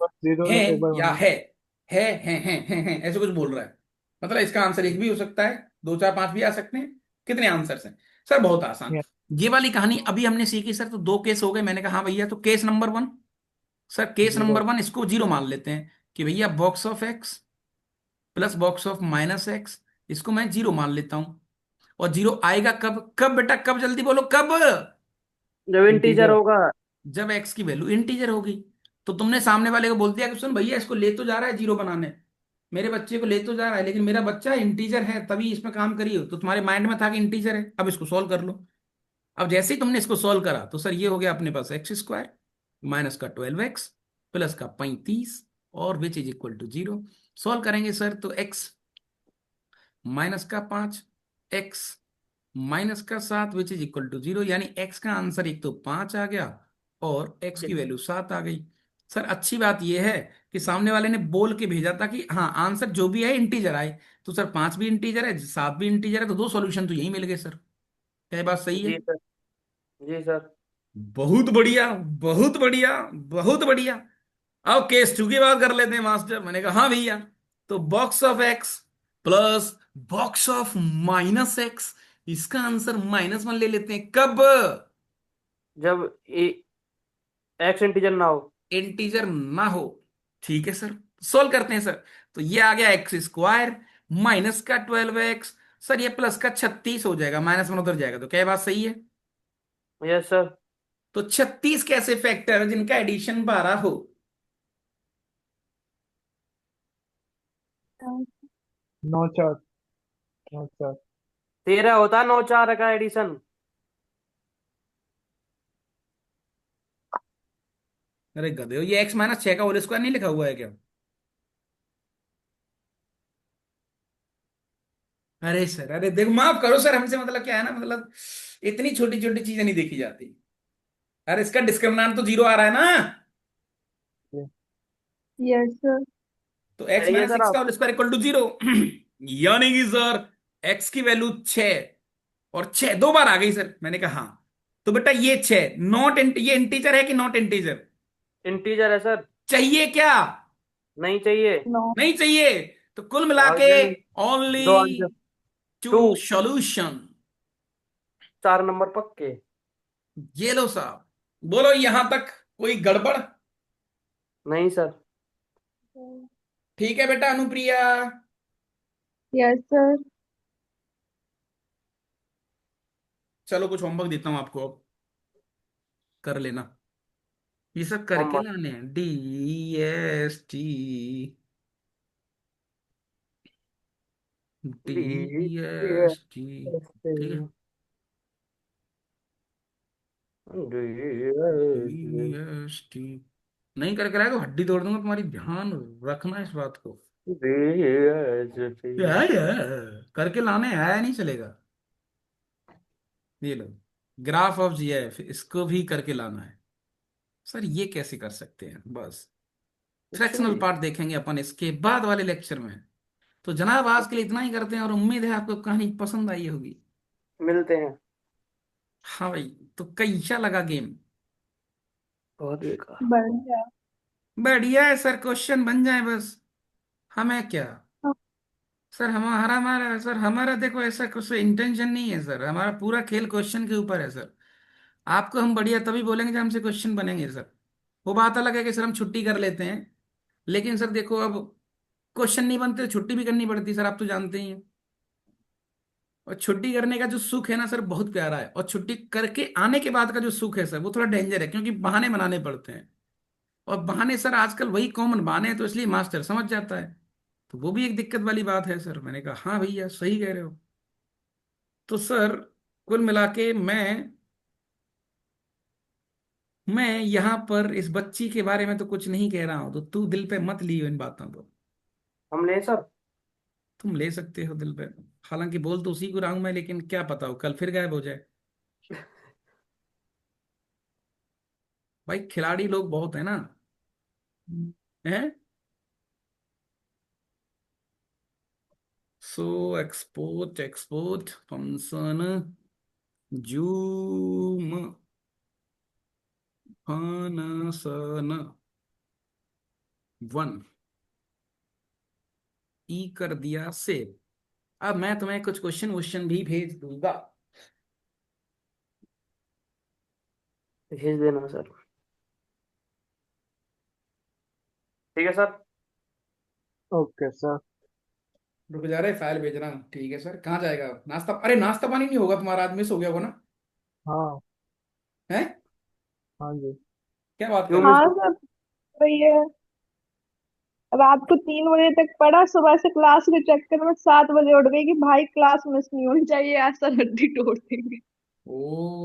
बस जीरो हैं एक बार या बना। है ऐसे कुछ बोल रहा है। मतलब इसका आंसर एक भी हो सकता है, दो चार पांच भी आ सकते हैं। कितने आंसर्स हैं सर? बहुत आसान। या ये वाली कहानी अभी हमने सीखी सर, तो दो केस हो गए। मैंने कहा हाँ भैया, तो case number 1, sir case zero. Number 1 इसको 0 मान लेते हैं कि भैया box of x plus box of minus x, इसको मैं 0 मान लेता हूं। और 0 आएगा कब? कब बेटा, कब? जल्दी बोलो कब? जब इंटीजर इंटीजर। होगा। जब एक्स की वैल्यू इंटीजर होगी। तो तुमने सामने वाले को बोल दिया कि सुन भैया, इसको ले तो जा रहा है 0 बनाने, मेरे बच्चे को ले तो जा रहा है, लेकिन मेरा बच्चा इंटीजर है, तभी इसमें काम करिए। तो तुम्हारे माइंड में था कि इंटीजर है, अब इसको सॉल्व कर लो। अब जैसे ही तुमने इसको सॉल्व करा, तो सर ये हो गया अपने पास x² माइनस का 12x प्लस का 35 और which is equal to 0। Solve करेंगे सर, तो x माइनस का 5, x माइनस का 7 विच इज इक्वल टू 0, यानी x का आंसर एक तो 5 आ गया और x की वैल्यू 7 आ गई। सर अच्छी बात यह है कि सामने वाले ने बोल के भेजा था कि हाँ आंसर जो भी है इंटीजर आए। तो सर 5 भी इंटीजर है, 7 भी इंटीजर है, तो दो सॉल्यूशन तो यही मिल गए सर। क्या ये बात सही है? जी सर। जी सर। बहुत बढ़िया, बहुत बढ़िया, बहुत बढ़िया। अब केस 2 की बात कर लेते हैं मास्टर। मैंने कहा हाँ भैया, तो box of x plus box of minus x, इसका आंसर -1 ले लेते हैं। कब? जब एक्स इंटीजर ना हो। इंटीजर ना हो। ठीक है सर, सोल्व करते हैं सर। तो ये आ गया x² माइनस का 12x, सर ये प्लस का 36 हो जाएगा, -1 उधर जाएगा, तो क्या ये बात सही है? Yes sir. तो 36 कैसे फैक्टर है जिनका एडिशन 12 हो? 9 4। 9 4। 13 होता, 9 4 का एडिशन। अरे गधे हो, ये x-6 का होल स्क्वायर नहीं लिखा हुआ है क्या? अरे सर, अरे देखो, माफ करो सर, हमसे मतलब क्या है ना, मतलब इतनी छोटी छोटी चीजें नहीं देखी जाती। अरे इसका डिस्क्रिमिनेंट तो 0 आ रहा है ना। Yes sir. तो एक्स सही है माइनस सर सिक्स का आप। होल स्क्वायर इक्वल टू 0 यानी कि सर x की वैल्यू 6, और 6 दो बार आ गई सर। मैंने कहा हाँ। तो बेटा ये 6 नॉट ये इंटीजर है कि नॉट इंटीजर? इंटीजर है सर। चाहिए क्या? नहीं चाहिए। नो। नहीं चाहिए। तो कुल मिला के ऑलरेडी ओनली दो आंसर। 2 टू। सॉल्यूशन। 4 नंबर पक्के। ये लो साहब, बोलो यहां तक कोई गड़बड़? नहीं सर। ठीक है बेटा अनुप्रिया। Yes sir. चलो कुछ होमवर्क देता हूं आपको, अब कर लेना। ये सब करके होमवर्क। लाने हैं, DST, डी DST। ठीक है, DST नहीं करके लाए तो हड्डी तोड़ दूंगा तुम्हारी, ध्यान रखना इस बात को। करके लाने आया नहीं चलेगा। ये लो, ग्राफ ऑफ जीएफ इसको भी करके लाना है। सर ये कैसे कर सकते हैं? बस अच्छा फ्रैक्शनल जी, पार्ट देखेंगे अपन इसके बाद वाले लेक्चर में। तो जनाब आज के लिए इतना ही करते हैं और उम्मीद है आपको कहानी पसंद आई होगी। मिलते हैं। हाँ भाई, तो कैसा लगा गेम? बहुत बेकार। बढ़िया। बढ़िया है सर, क्वेश्चन बन जाए बस, हमें क्या। सर हमारा हमारा सर हमारा देखो ऐसा कुछ इंटेंशन नहीं है सर, हमारा पूरा खेल क्वेश्चन के ऊपर है सर। आपको हम बढ़िया तभी बोलेंगे जब हमसे क्वेश्चन बनेंगे सर। वो बात अलग है कि सर हम छुट्टी कर लेते हैं, लेकिन सर देखो अब क्वेश्चन नहीं बनते तो छुट्टी भी करनी पड़ती है सर, आप तो जानते ही हैं। और छुट्टी करने का जो सुख है ना सर बहुत प्यारा है, और छुट्टी करके आने के बाद का जो सुख है सर वो थोड़ा डेंजर है, क्योंकि बहाने बनाने पड़ते हैं। और बहाने सर आजकल वही कॉमन बहाने हैं, तो इसलिए मास्टर समझ जाता है। तो वो भी एक दिक्कत वाली बात है सर। मैंने कहा हाँ भैया सही कह रहे हो। तो सर कुल मिला के मैं यहाँ पर इस बच्ची के बारे में तो कुछ नहीं कह रहा हूं, तो तू दिल पे मत लियो इन बातों को। हम ले सर। तुम ले सकते हो दिल पे, हालांकि बोल तो उसी को रहा हूं मैं, लेकिन क्या पता हो कल फिर गायब हो जाए। भाई खिलाड़ी लोग बहुत है ना, हैं। So export export function zoom function one E कर दिया सेव। अब मैं तुम्हें कुछ क्वेश्चन वोश्चन भी भेज दूंगा। भेज देना सर। ठीक है सर। Okay sir. रुक जा रहे, फाइल भेज रहा हूँ। ठीक है सर, कहाँ जाएगा नाश्ता? अरे नाश्ता पानी नहीं होगा तुम्हारा, आज मिस हो गया होगा ना? हाँ। है? हाँ जी। क्या बात कर क्यों रहे मिस? हाँ सर, वही है। रात को 3 बजे तक पढ़ा, सुबह से क्लास के चक्कर में 7 बजे उठ गई कि भाई क्लास मिस नहीं होनी चाहिए, आज सर हड्डी तोड़ देंगे। हो? ओ